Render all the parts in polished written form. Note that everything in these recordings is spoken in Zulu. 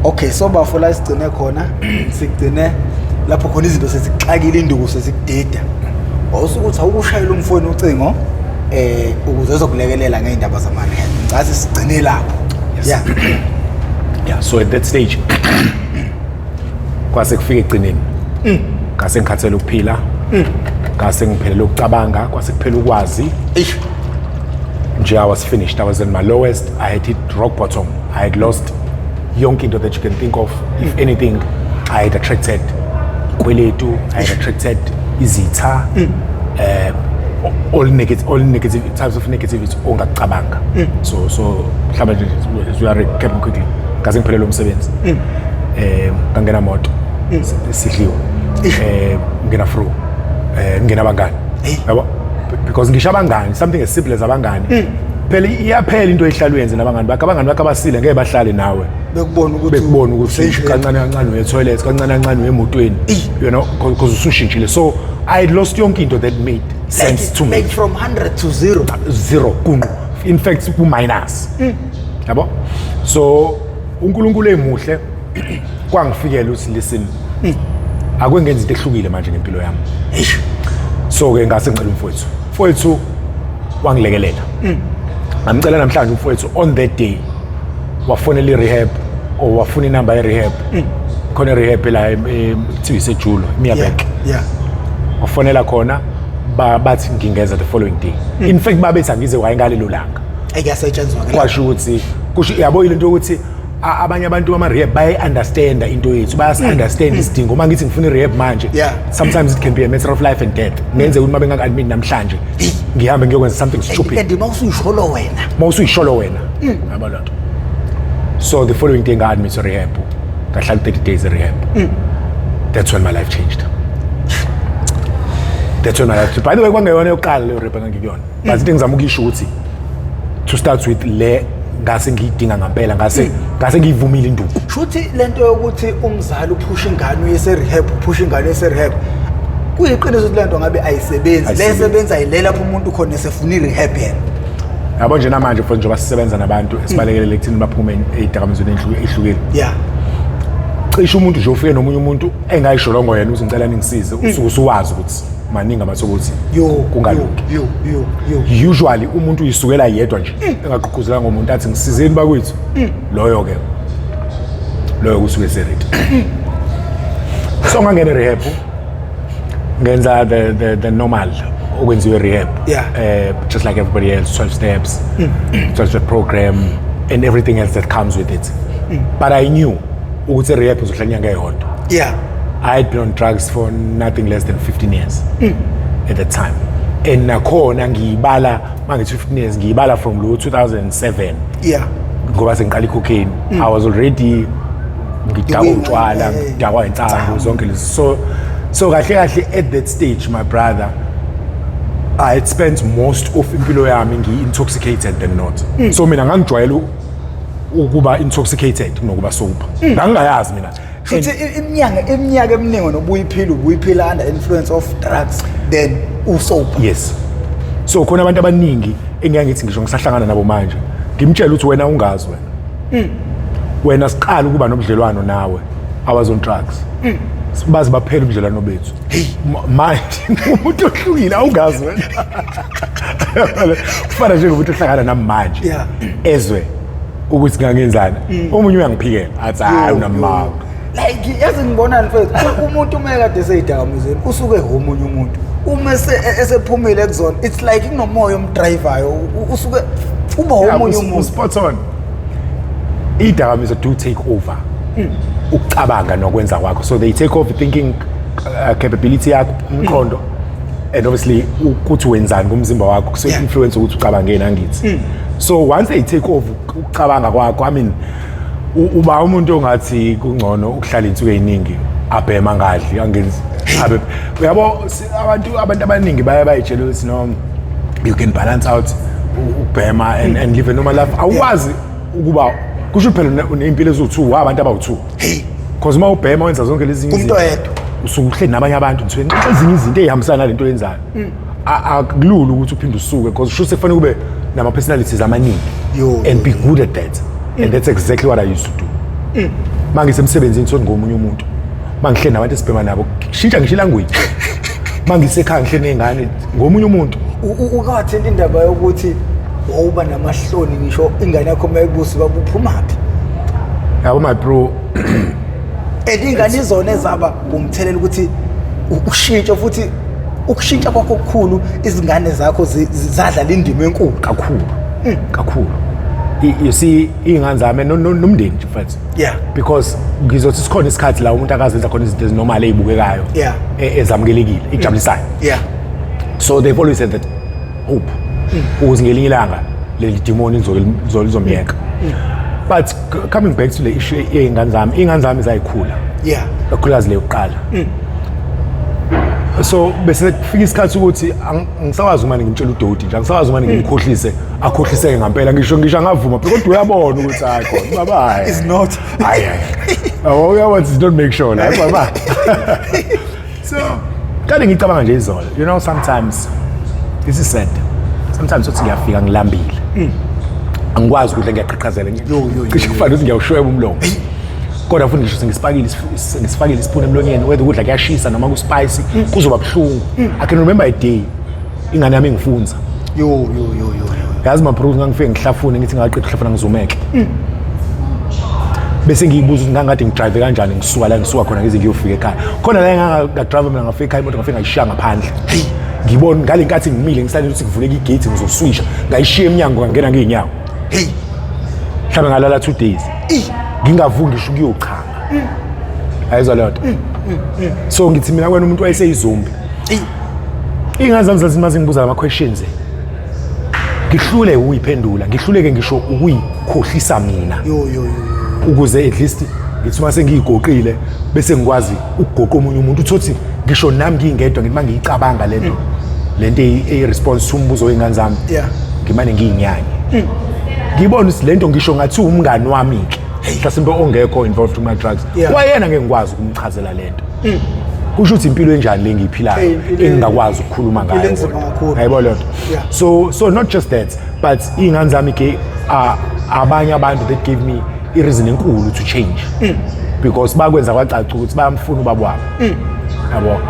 Okay, so bafuna sigcine khona sigcine lapho khona izinto sezixakile induku sezikudida awusukuthi awukushayela umfoni ucingo ukuze uzokulekelela ngeindaba zamanje ngathi sigcine lapho. Yeah, so at that stage kwase kufika egcineni ngase ngikhathela ukuphila ngase ngiphelele ukucabanga kwase kuphela ukwazi nje I was finished. I was in my lowest. I had hit rock bottom. I had lost yonke into that you can think of. If anything, I had attracted kweletu, I had attracted izitha, all negative types of negativity ongacabanga. So mhlawumbe we are recapping quickly. Ngase ngiphelele umsebenzi. Ngangena moto. Sidliwe. Ngena through. Ngena bangani. Yabo? Because ngisho abangani something as simple as abangani phela iyaphela into ehlalweni nabangani bakhe abasile ngeke bahlale nawe bekubona ukuthi kancane uye toilet kancane uye emotweni you know because usushintshile. So I had lost yonke into that made sense to me, like from 100 to 0 in fact ku minus yabo. So uNkulunkulu emuhle kwangifikela uthi listen akwengenza into ehlukile manje ngempilo yami. So ke ngase ngicela umfowethu wangilekelela. Ngamcela namhlanje umfowethu on that day wafonela rehab or wafuna inamba ye rehab. Khona rehab la kuthiwa isejulo Miyabek. Wafonela khona bathi ngingeza the following day. In fact babethi angize wayingalelo langa. Ayasetshenzwa ngala. Kwasho ukuthi yabo into ukuthi abanye abantu bama rehab baye understand into yethu understand isidingo uma ngithi ngifuna rehab manje sometimes it can be a matter of life and death. Ngenze ukuthi mabe ngaka-admit namhlanje ngihambe ngiyokwenza something stupid and mawusuyisholo wena yabo lonto. So the following day nga-admit to rehab ngahlala 30 days rehab. That's when my life changed. That's when my life changed. By the way kwangeyona yokuqala leyo rehab engikuyona but into engizama ukuyisho ukuthi to start with le ngase ngidinga ngempela ngase ngivumile induku. Shuthi lento yokuthi umzali uphusha ingane uyese rehab uphusha ingane uyese rehab kuyiqiniso ukuthi lento ngabe ayisebenzi lesebenza ayilela lapho umuntu khona esefuna rehab yena. Yabo nje namanje mfowethu njengoba sisebenza nabantu esibalekele ekuthini baphume ezidakamizweni ehlukile. Cishe umuntu nje ufike nomunye umuntu engayisholongo yena uthi ngicela ningisize usuwazi ukuthi maningi amathokothi kungalungi. Usually umuntu uyisukela yedwa nje engaqhuquzela ngomuntu athi ngisizeni bakwethu loyo kusuke seready. So ngangena rehab ngenza the normal okwenziwe rehab just like everybody else, 12 steps 12 step program and everything else that comes with it. But I knew ukuthi rehab uzohlala inyanga eyodwa. I had been on drugs for nothing less than 15 years at that time. And nakhona ngiyibala mangithi 15 years ngiyibala from 2007. Ngoba sengiqala cocaine. I was already ngidakwa utshwala, ngidakwa inhlango zonke lezi. So kahle at that stage my brother I had spent most of impilo yami ngi-intoxicated than not. So mina ngangijwayele ukuba intoxicated kunokuba sober. Ngangayazi mina. Futhi iminyaka eminingi nobuyiphila under influence of drugs then usober. Yes. So khona abantu abaningi engiyangithi ngisho ngisahlangana nabo manje ngimtshela ukuthi wena ungazi wena siqala ukuba nobudlelwano nawe I was on drugs. Sibazi baphela ubudlelwano bethu. Manje umuntu ohlukile awungazi wena. Kufana nje ngomuntu ohlangana nami manje ezwe ukuthi ngangenzana omunye uyangiphikela athi hayi unamanga. Like yazi ngibona mfethu umuntu uma ekade eseyidakamizweni usuke ngomunye umuntu uma esephumile ekuzona it's like kunomoya omdrivayo usuke uba omunye umuntu. Spot on. Idakamizwa do take over ukucabanga nokwenza kwakho, so they take over thinking capability yakho umqondo and obviously ukuthi wenzani kumzimba wakho so influence ukuthi ucabange nangithi. So once they take over ukucabanga kwakho I mean uba umuntu ongathi kungcono ukuhlala insuku eziningi abhema ngadli angenzi uyabo abantu abaningi bayayitshela ukuthi no you can balance out ubhema and live a normal life. Awazi ukuba kusho phela unempilo ezu2 abantu abawu2 because uma ubhema wenza zonke lezi zinto umuntu oyedwa usukuhleli nabanye abantu nje ezinye izinto ezihambisana nalento yenzayo akulula ukuthi uphinde usuke because sho sekufanele kube nama personalities amaningi and be good at that. And that's exactly what I used to do. mangisemsebenzini sothi ngomunye umuntu mangihleli nabantu esibhema nabo shintsha ngisho language mangisekhaya ngihleli nezingane ngomunye umuntu ukathinta indaba yokuthi wawuba namahloni ngisho ingane yakho mayibusi babuphumaphi yabo my bro ingane izona ezaba umthelela ukuthi ushintsha futhi ukushintsha kwakho okukhulu izingane zakho zadlala indima enkulu kakhulu you see ingane zami nomndeni nje mfethu because ngizothi sikhona isikhathi la umuntu akazenza khona izinto ezinormal ezibukekayo ezamukelekile ejabulisayo so they've always said that hope ukuze ngelinye ilanga leli demon lizomyeka but coming back to the issue ingane zami zayikhula kakhulukazi leyo kuqala so bese kufika isikhathi ukuthi ngisakwazi uma ngimtshela udoti nje ngisakwazi uma ngimkhohlise akhohliseke ngempela ngisho angavuma kodwa uyabona ukuthi hayi khona baba hayi is not hayi uyabona don't make sure la baba so kanti ngicabanga nje izolo you know sometimes this is sad sometimes uthi ngiyafika ngilambile angikwazi ukuthi ngiyaqhaqhazela ngisho kufanele ukuthi ngiyawushweba umlomo kodwa futhi ngisho ngisifakile ispoon emlonyeni whether ukudla kuyashisa noma kuspicy kuzoba buhlungu I can remember a day ingane yami ngifunza yazi maphuzu ngangifike ngihlafune ngithi ngaqeda ukuhlafuna ngizumeke bese ngiyibuza ukuthi ngangade ngidrive kanjani ngisuka khona ngize ngiyofika ekhaya khona la ngidrive mina ngafika ekhaya imoto ngafika ngayishiya ngaphandle ngibona ngale nkathi ngimile ngisalele ukuthi kuvuleke igate ngizoswisha ngayishiya eminyango ngangena ngeenyawo mhlawumbe ngalala 2 days ngingavuki ngisho kuyochanga ayizwa lento so ngithi mina kwena umuntu wayeseyizombi ingazami zazimazi ngibuza ama questions ngihlule ukuyiphendula ngihluleke ngisho ukuyikhohlisa mina ukuze at least ngithi mase ngiyigoqile bese ngikwazi ukugoqa omunye umuntu uthothi ngisho nami ngingedwa ngithi mangiyicabanga lento response umbuzo wengane zami ngimane ngiyinyanye ngibona ukuthi lento ngisho ngathi umngani wami ke mhlasimbe ongekho involved kuma drugs wayena ngeke ngikwazi ukumchazela lento kusho ukuthi impilo enjani le ngiyiphilayo engingakwazi ukukhuluma ngayo hayibona lento so not just that but ingane zami ke abanye abantu that gave me a reason enkulu to change because bakwenza kwacaca ukuthi bayamfuna ubaba wabo yabo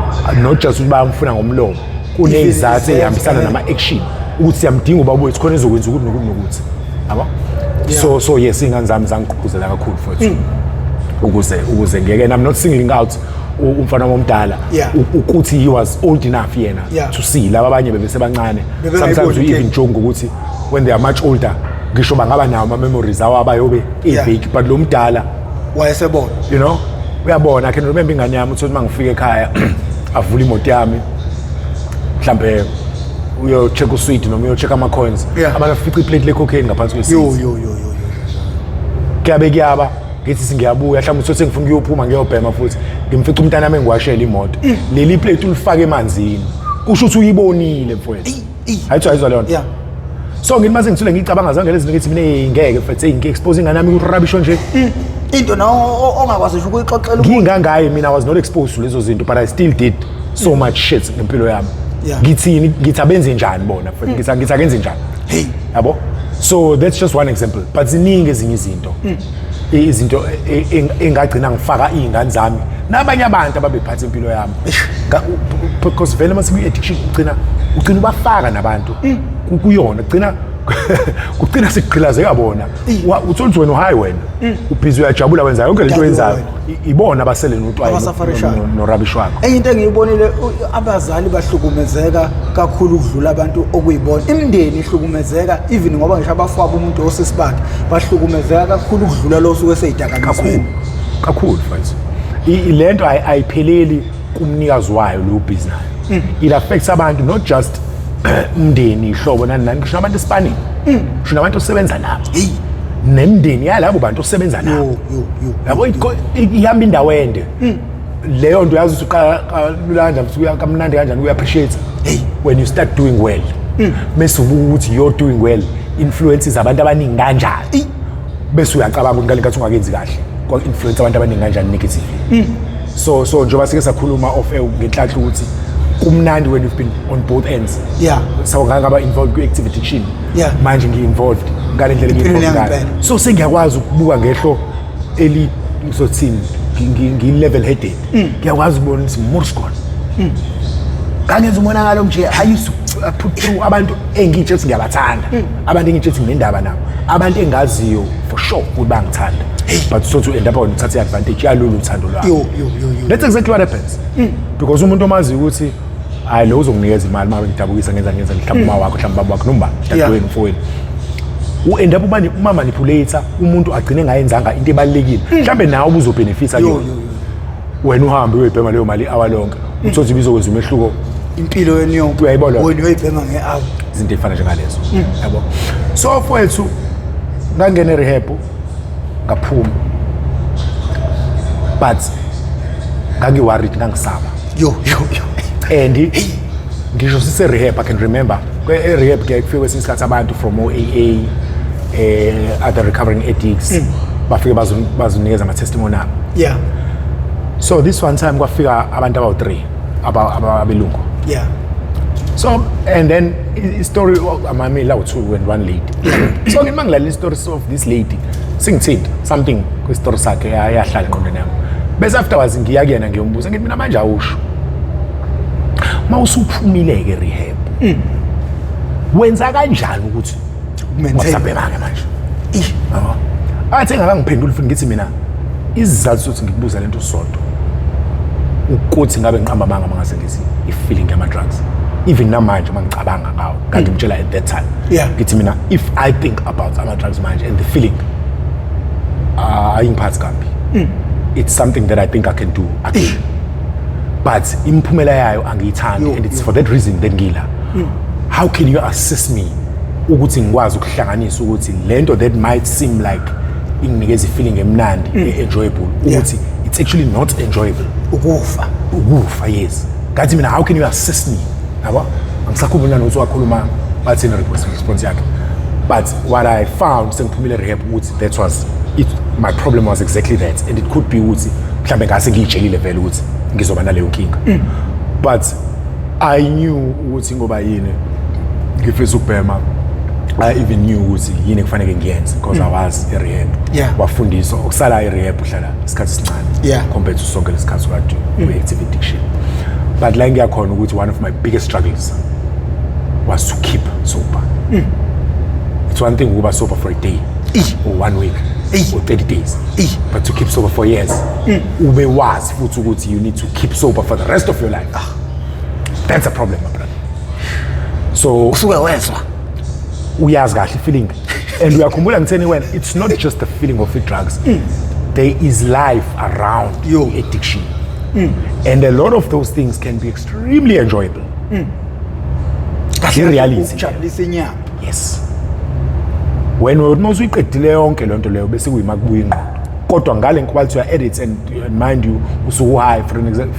not just ukuthi bayamfuna ngomlomo kunezizathu ezihambisana nama action ukuthi siyamdinga ubaba wethu khona ezokwenza ukuthi nokuthi yabo so yes ingane zami zangigqugquzela kakhulu futhi ukuze ngeke I'm not singling out umfana womdala ukuthi he was old enough yena to see laba abanye bebesebancane sometimes we even joke ukuthi when they are much older ngisho bangaba nawo ama memories awo abayobe evake but lo mdala wayesebona you know uyabona I can remember ingane yami ukuthi mangifika ekhaya avula imoto yami mhlambe uyo check usweet noma uyo check ama coins abantu afica iplate le cocaine ngaphansi kwesisi kuyabe kuyaba ngithi singiyabuya mhlawumbe uthi sengifuna ukuyophuma ngiyobhema futhi ngimfica umntana nami engiwashela imoto leli plate ulifake emanzini kusho ukuthi uyibonile mfowethu ayizwa leyo nto so ngithi mase ngithule ngicabanga zonke lezi zinto ngithi mina ngeke mfethu ngi-expose ingane yami kurabisho nje into nawo ongakwazi ukuyixoxela ngingangaye mina I was not exposed to lezo zinto but I still did so much shit ngempilo yami ngithi abenze njani bona mfethu ngithi akenze njani yabo so that's just one example but ziningi ezinye izinto engagcina ngifaka izingane zami nabanye abantu ababephatha impilo yami because vele mase ku-addiction ugcina ubafaka nabantu kuyona kugcina sekugqilazeka bona uthola ukuthi wena uhayi wena ubhizi uyajabula wenza yonke lento oyenzayo ibona abasele notwayi norabish wakho enye into engiyibonile abazali bahlukumezeka kakhulu ukudlula abantu okuyibona imindeni ihlukumezeka even ngoba ngisho abafabo umuntu osesibakhe bahlukumezeka kakhulu ukudlula lo suke seyidakamizwa kakhulu futhi lento ayipheleli kumnikazi wayo lo business it affects abantu not just umndeni ihlobo nani ngisho abantu esipaning ngisho nabantu osebenza nabo nemndeni yalabo bantu osebenza nabo yabo ihamba indawo ende leyo nto yazi ukuthi uqala lulanda futhi uyakamnandi kanjani uya appreciate when you start doing well bese ubuka ukuthi you're doing well influences abantu abaningi kanjani bese uyacabanga ukuthi ngale nkathi ungakenzi kahle kwa influence abantu abaningi kanjani negatively so njengoba sike sakhuluma off air ngenhlahla ukuthi kumnandi when you've been on both ends so ngaba involved ku-active addiction manje ngi-involved ngale ndlela ngi-involved ngayo so sengiyakwazi ukubuka ngehlo ngisothini ngi-level headed ngiyakwazi ukubona ukuthi Morse code kangenza umonakalo nje I used to put through abantu engitshela ngiyabathanda abantu engitshela nginendaba nabo abantu engaziyo for sure ukuthi bangithanda but so to end up on uthatha advantage yalolu uthando lwabo that's exactly what happens because umuntu omazi ukuthi hayi lo uzonginikeza imali uma ngidabukisa ngenza mhlawumbe uma wakho mhlawumbe baba wakho noma dadewenu mfowenu u-end up uma manipulator umuntu agcine ngayenzanga into ebalekile mhlambe nawe ubuzobenefita wena uhambe uyibhema leyo mali hour lonke uthothi bizokwenza umehluko impilo yenu yonke uyayibona wena uyibhema nge-hour izinto ezifana njengalezo yabo so mfowethu ngangena rehab ngaphuma but ngangiworried ngangisaba and ngisho sise rehab I can remember rehab ke kufike kwesinye isikhathi abantu from OAA other recovering addicts bafike bazonikeza ama testimony abo so this one time kwafika abantu abawu3 abelungu so and then story amami la u2 and one lady so ngimangilala story of this lady singithinta something kwi story sakhe yahlala engqondweni yami bese afterwards ngiya kuyena ngiyombuza ngithi mina manje awusho mawusuphumile ke rehab wenza kanjani ukuthi wasabhemanga manje athi ngakangiphendula futhi ngithi mina izizathu sokuthi ngikubuza lento sodwa ukuthi ngabe ngiqamba amanga mangase ngithi i-feeling yama drugs even namanje mangicabanga ngawo kanti ngitshela at that time ngithi mina if I think about ama drugs manje and the feeling ayingiphathi kambi it's something that I think I can do again but imphumela yayo angiyithandi and it's for that reason that ngila how can you assist me ukuthi ngikwazi ukuhlanganisa ukuthi lento that might seem like inginikeza feeling emnandi enjoyable ukuthi it's actually not enjoyable ukufa yes ngathi mina how can you assist me yabo angisakhuluma nokuthi wakhuluma bathina response yakhe but what I found sengiphumile rehab ukuthi that was it my problem was exactly that and it could be ukuthi mhlambe ngase ngiyijelile vele ukuthi ngizoba naleyo nkinga but I knew ukuthi ngoba yini ngifisa ukubhema I even knew ukuthi yini kufanele ngiyenze because I was in rehab wafundiswa ukusala rehab uhlala isikhathi sincane compared to sonke lesikhathi kade we-active addiction but la ngiyakhona ukuthi one of my biggest struggles was to keep sober it's one thing ukuba sober for a day or 1 week or 30 days but to keep sober for years ube wazi futhi ukuthi you need to keep sober for the rest of your life that's a problem my brother so usuke wezwa uyazi kahle feeling and uyakhumbula ngitheni wena it's not just the feeling of the drugs there is life around your addiction and a lot of those things can be extremely enjoyable in reality yes when unozuyiqedile yonke lonto leyo bese kuyimakubuya ingqondo kodwa ngale quality ya edits and mind you usuku high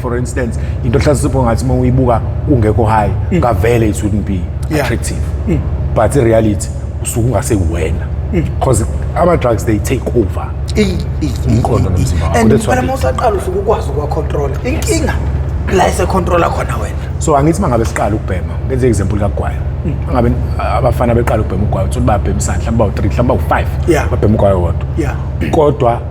for instance into hlazipho ngathi uma uyibuka ungekho high ngavele it wouldn't be attractive but in reality usuku ngase wena because ama drugs they take over umqondo nomzimba and that's why mawusaqala usuku ukwazi ukwa control inkinga la ise controller khona wena so angithi mangabe siqala ukubhema ngenze example kaGwaya ngabe abafana beqala ukubhema uGwaya uthi babhemisana mhlawumbe bawu3 mhlawumbe bawu5 babhema uGwaya wodwa kodwa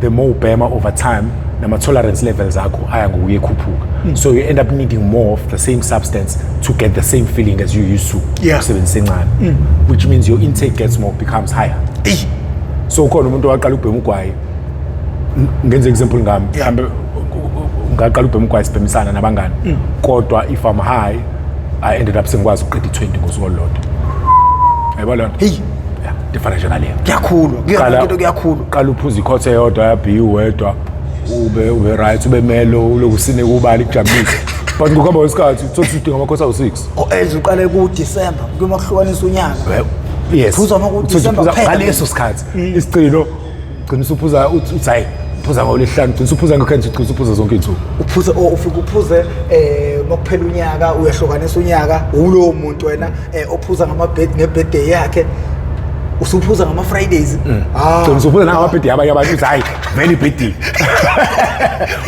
the more ubhema over time nama tolerance levels akho aya ngokuye khuphuka so you end up needing more of the same substance to get the same feeling as you used to usebenzisa encane which means your intake gets more becomes higher so khona umuntu waqala ukubhema uGwaya ngenze example ngami mhlambe ngaqala ubhema uGwaya sibhemisana nabangani kodwa if I'm high I ended up sengikwazi uqeda 20 ngosuku olulodwa ayibona different njengaleyo kuyakhulu qala uphuza ikhothe yodwa yabiyu wedwa ube right ube melo uloku sine kubali kujabulisa but ngokuhamba kwesikhathi uthothi udinga amakhosi awu6 eziqale ku December kuma kuhlukanisa unyaka yes phuza ama ku December ngaleso sikhathi isicilo ugcina usuphuza uthi hayi uphuza ngolesihlanu ugcina usuphuza ngekhenzi ugcina usuphuza zonke izinsuku uphuza ufika uphuze mokuphela unyaka uyahlukanisa unyaka ulo muntu wena ophuza ngebirthday yakhe usuphuza ngama Fridays usuphuza ngama birthday abanye abantu uthi hayi very birthday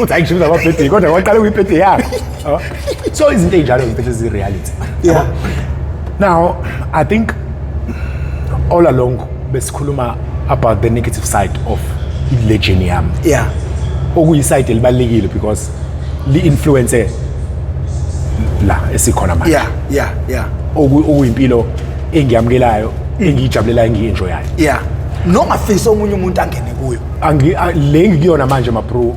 uthi hayi ngishisa ngama birthday kodwa waqala ukuyibirthday yakhe so izinto enjalo izinto ezi reality now I think all along besikhuluma about the negative side of legend yami yeah okuyiside elibalekile because li influence la esikhona manje yeah okuyimpilo engiyamkelayo engiyijabulelayo engiyenjoyayo yeah noma fisa omunye umuntu angene kuyo le ngikuyona manje ma bro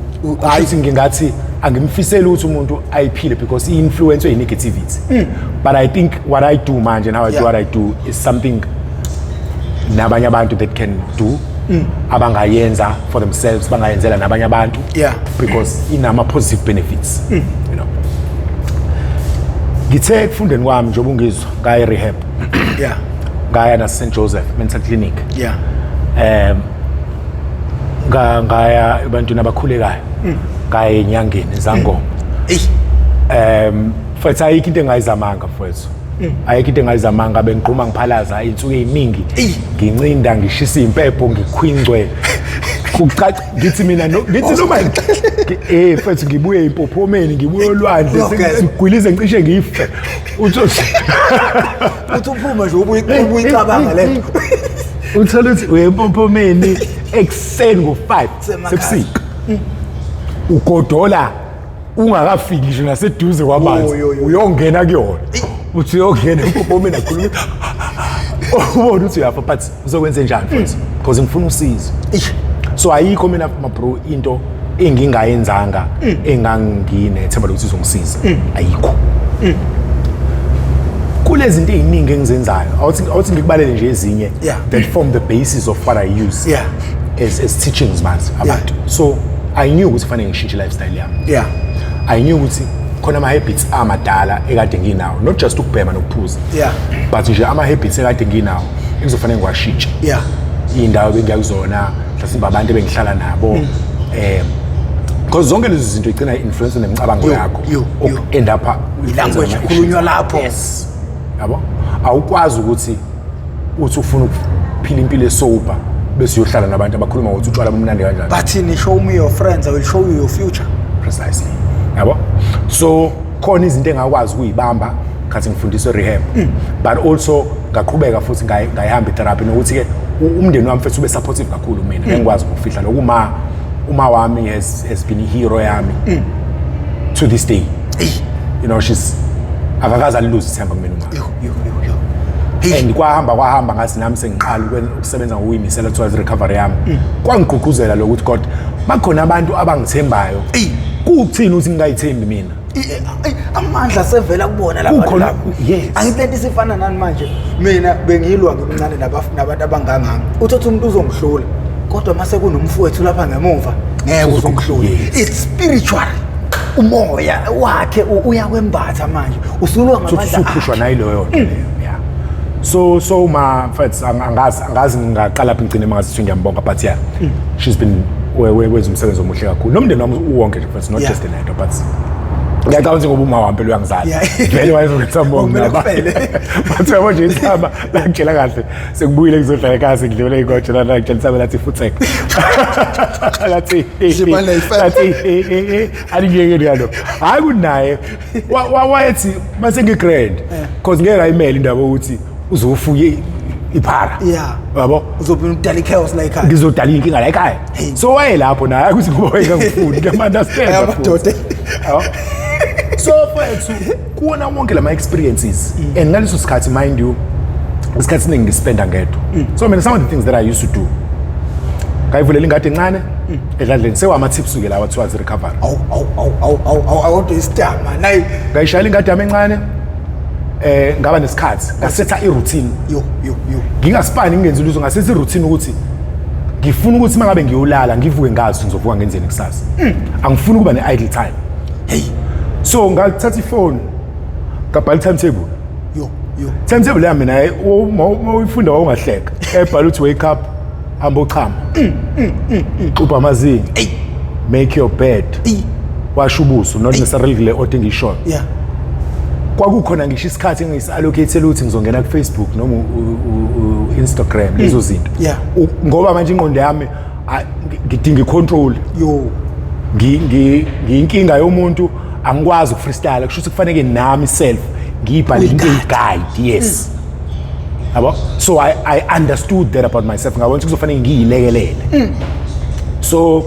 ayithi ngingathi angimfisela ukuthi umuntu ayiphile because i-influence yi-negativity but I think what I do manje and how I do what I do is something nabanye abantu that can do abangayenza for themselves bangayenzela nabanye abantu because inama positive benefits you know ngithe kufundeni kwami njengoba ungizwa ngaya rehab ngaya na St Joseph Mental Clinic ngaya abantu nabakhulekayo ngaya enyangeni zangoma futhi ayikho into engayizamanga mfowethu ayikho into engayizamanga bengiqhuma ngiphalaza insuku eziningi ngincinda ngishisa impepho ngikhwingcwe kucaca ngithi mina ngithi noma futhi ngibuye impophomeni ngibuye olwandle sengigwilize ngicishe ngife uthi uphuma nje ubuyicabanga le uthola ukuthi uyempophomeni ekseni ngo5 sebusika ugodola ungakafiki nje naseduze kwabanzi uyongena kuyona uthi uyongena empophomeni akhuluma ubona ukuthi uyafa but uzokwenza njani futhi because ngifuna usizo so ayikho mina ma bro into engingayenzanga enganginethemba ukuthi izongisiza ayikho kulezi zinto eziningi engizenzayo awuthi ngikubalele nje ezinye that form the basis of what I use as teachings manje abantu so I knew ukuthi fanele ngishintshe lifestyle yami I knew ukuthi khona ama habits amadala ekade nginawo not just ukubhema nokuphuza but nje ama habits ekade nginawo engizofanele ngiwashintshe indawo bengiyakuzona mhlawumbe abantu bengihlala nabo because zonke lezi zinto igcina influence nemicabango yakho end up language khulunywa lapho yabo awukwazi ukuthi ufuna ukuphila impilo esober bese uyohlala nabantu abakhuluma ukuthi utshwala bomnandi kanjani but show me your friends I will show you your future precisely yabo so khona izinto engakwazi ukuyibamba khathi ngifundiswe rehab but also ngaqhubeka futhi ngayihamba itherapy nokuthi ke umndeni wami mfethu ube supportive kakhulu mina ngikwazi ukufihla lokuma uma wami has been a hero yami to this day you know she's akakaza lose ithemba kumina uma and kwahamba ngathi nami sengiqala ukusebenza ngokuyimisela towards recovery yami kwangigqugquzela lokuthi God bakhona abantu abangithembayo kuthini ukuthi ngingayithembi mina amandla sevela kubona lapha angithi sifana nani manje mina bengilwa ngimncane nabantu abangangami uthatha umuntu uzongihlula kodwa mase kunomfowethu lapha ngemuva ngeke uzongihlula it's spiritual umoya wakhe uyakwembatha manje usulwa ngamandla usuphushwa nayilo yonke leyo so ma mfethu angazi ngingaqala lapha ngicine mangazithi ngiyambonga but she's been wenza umsebenzi omuhle kakhulu nomndeni wami uwonke nje mfethu not just in but ngiyacabanga ngoba uma wamphela uyangizala vele wayezokuthabonga ngabafele bathe manje isihamba la ngitshela kahle sekubuyile ngizodlala ekhaya ngidlule ingotshe la ngitshela isaba lathi futhi lathi alingeke ngiyalo hayi kunaye wayethi mase ngigrand because ngeke ayimele indaba ukuthi uzofuye iphara yabo uzobona udala chaos la ekhaya ngizodala inkinga la ekhaya so waye lapho naye ukuthi ngoba engangifuni ngiyamandastand amadoda so mfethu kuona wonke lama experiences and ngaleso sikhathi mind you isikhathi ningi ngispenda ngedwa so mina some of the things that I used to do ngayivulela ingadi encane edladleni sewama tips ke lawa towards recovery awuthi istama nayi ngayishayela ingadi yami encane ngaba nesikhathi ngasetha iroutine ngingaspani ngingenza lutho ngasetha iroutine ukuthi ngifuna ukuthi mangabe ngiyolala ngivuke ngazi ngizovuka ngenzeni kusasa angifuni ukuba ne-idle time so ngathatha ifone ngabhala timetable timetable yami mina uyifunda wawungahleka ebhala ukuthi wake up hamba uchama xubha amazinyo make your bed wash ubuso not necessarily le order engiyishoyo kwakukhona ngisho isikhathi engisi-allocate ukuthi ngizongena ku-Facebook noma u-Instagram lezo zinto ngoba manje ingqondo yami ngidinga i-control ngiyinkinga yomuntu angikwazi ukufreestyle kusho ukuthi kufanele nami self ngiyibhale into guide yes yabo so I understood that about myself ngabona ukuthi kuzofanele ngiyilekelele So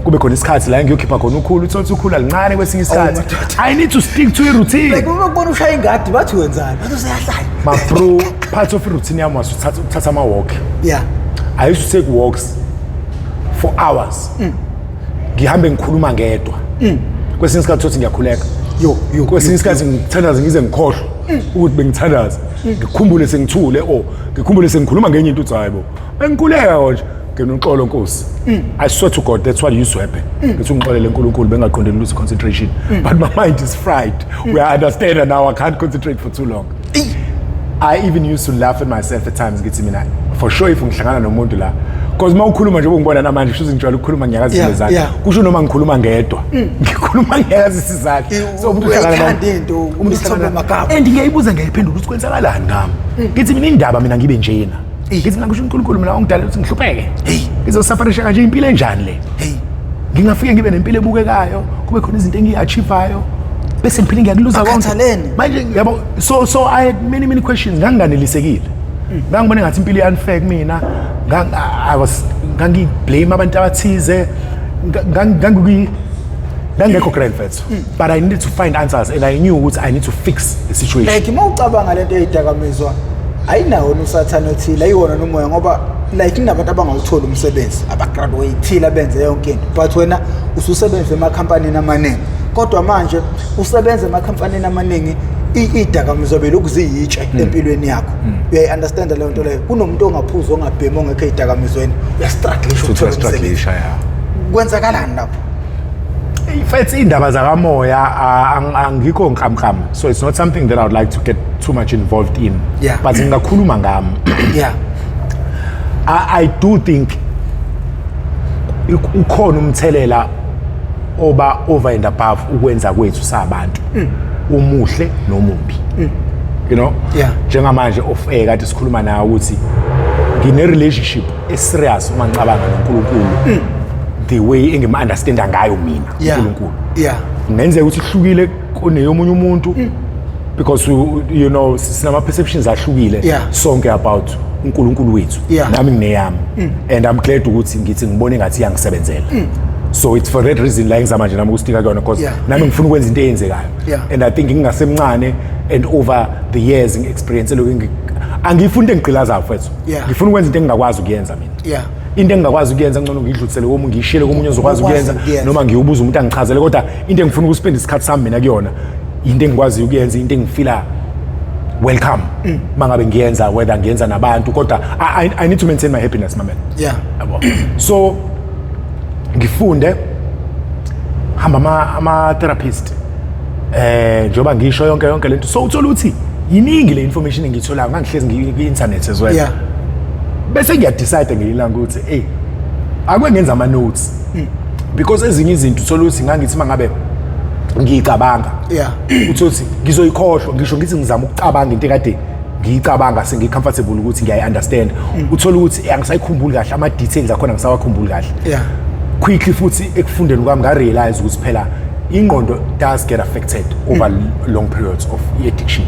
kube khona isikhathi la ngiyokhipha khona ukhulu uthothi ukhulu alincane kwesinye isikhathi I need to stick to a routine like uma kubona ushaya ingadi bathi wenzani bathi useyahlala my bro part of routine yami was ukuthatha ama walk yeah I used to take walks for hours ngihambe ngikhuluma ngedwa kwesinye isikhathi uthi ngiyakhuleka kwesinye isikhathi ngithandaza ngize ngikhohlwe ukuthi bengithandaza ngikhumbule sengithule ngikhumbule sengikhuluma ngenye into uthi hayibo bengikhuleka konje ngenoxolo Nkosi I swear to God that's what used to happen ngithi ngixolele uNkulunkulu bengaqondeni lose concentration but my mind is fried we understand and now I can't concentrate for too long I even used to laugh at myself at times ngithi mina for sure if ngihlangana nomuntu la because mawukhuluma nje ngibona namanje kusho ngijwayele ukukhuluma ngiyakazi izizathu kusho noma ngikhuluma ngedwa ngikhuluma ngiyakazi isizathu so umuntu uhlangana into umthombo magama and ngiyayibuza ngiyiphendula ukuthi kwenzakalani ngami ngithi mina indaba mina ngibe njena ngithi mina kusho uNkulunkulu mina ongidala ukuthi ngihlupheke ngizosafarisha kanje impilo enjani le ngingafike ngibe nempilo ebukekayo kube khona izinto engiyi-achievayo bese ngiphinde ngiyakuluza konke manje yabo so I had many questions nganginganelisekile ngangibona ngathi impilo i-unfair kumina ngangiblame abantu abathize ngangekho grand fethu but I needed to find answers and I knew ukuthi I need to fix the situation like uma ucabanga lento eyidakamizwa ayinawo usathana othile ayiwona nomoya ngoba like inabantu abangawuthola umsebenzi abagraduate benze yonke into but wena ususebenza emakhampanini amaningi kodwa manje usebenza emakhampanini amaningi idakamizwa belokhu ziyitshe empilweni yakho uyayi understand leyo nto leyo kunomuntu ongaphuza ongabhema ongekho idakamizweni uyastruggle ukuthola umsebenzi kwenzakalani lapho Ifethi indaba zakamoya angikho nkamkam so it's not something that I would like to get too much involved in but ngingakhuluma ngami I do think ukhona umthelela oba over and above ukwenza kwethu sabantu umuhle nomumbi you know njengamanje off air kade sikhuluma nawe ukuthi ngine relationship serious uma ngicabanga noNkulunkulu the way engima-understanda ngayo mina uNkulunkulu ngenzeka ukuthi ihlukile kuneyomunye umuntu because you know sinama-perceptions ahlukile sonke about uNkulunkulu wethu nami ngineyami and I'm glad ukuthi ngithi ngibone ngathi iyangisebenzela so it's for that reason la ngizama nje nami ukustika kuyona because nami ngifuna ukwenza into eyenzekayo and I think ngingasemncane and over the years ngi-experience lokhu angifuni into engigqilazayo mfethu ngifuna ukwenza into engingakwazi ukuyenza mina into engingakwazi ukuyenza ngcono ngidlulisele komunye ngishile komunye ozokwazi ukuyenza noma ngiyobuza umuntu angichazele kodwa into engifuna ukuspend isikhathi sami mina kuyona into engikwazi ukuyenza into engifila welcome mangabe ngiyenza whether ngiyenza nabantu kodwa I need to maintain my happiness my man so ngifunde hamba ama therapist njoba ngisho yonke lento so uthola ukuthi yiningi le information engiyitholayo ngangihlezi ngi-internet as well bese ngiyadecide ngilanga ukuthi akwengenza ama notes because ezinye izinto uthola ukuthi ngangithi mangabe ngicabanga uthi ngizoyikhohlwa ngisho ngithi ngizama ukucabanga into ekade ngiyicabanga sengicomfortable ukuthi ngiyayi-understand uthola ukuthi angisayikhumbuli kahle ama-details akhona ngisawakhumbuli kahle quickly futhi ekufundeni kwami nga-realize ukuthi phela ingqondo does get affected over long periods of addiction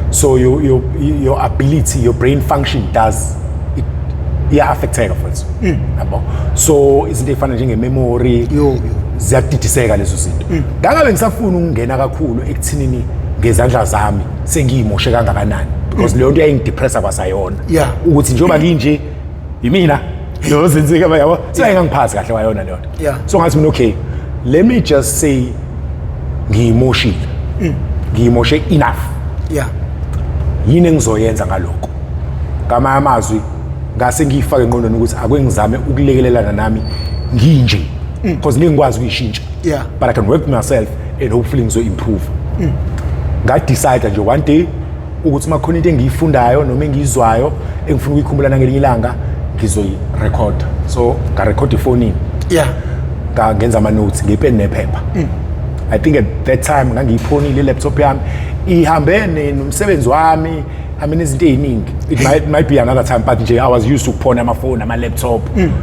so your ability your brain function does affecteka futhi yabo so izinto ezifana njenge-memory ziyadidiseka lezo zinto ngangabe ngisafuna ukungena kakhulu ekuthinini ngezandla zami sengiyimoshe kangakanani because leyo nto yayingidepressa kwasayona ukuthi njengoba nginje yimina lo zenzeka yabo sengangiphathi kahle kwayona leyo nto so ngathi mina okay let me just say ngiyimoshile ngiyimoshe enough yini engizoyenza ngalokho ngama amazwi ngase ngiyifake engqondweni ukuthi akwengizame ukulekelelana nami nginje because ngingikwazi ukuyishintsha but I can work with myself and hopefully ngizo-improve ngadecide nje one day ukuthi makhona into engiyifundayo noma engiyizwayo engifuna ukuyikhumbula nangelinye ilanga ngizoyi-recorda so ngarecorda efonini ngenza ama-notes ngepeni nephepha I think at that time ngangiyiphonile i-laptop yami ihambene nomsebenzi wami I mean izinto eziningi it might be another time but nje I was used to phone ama-phone ama-laptop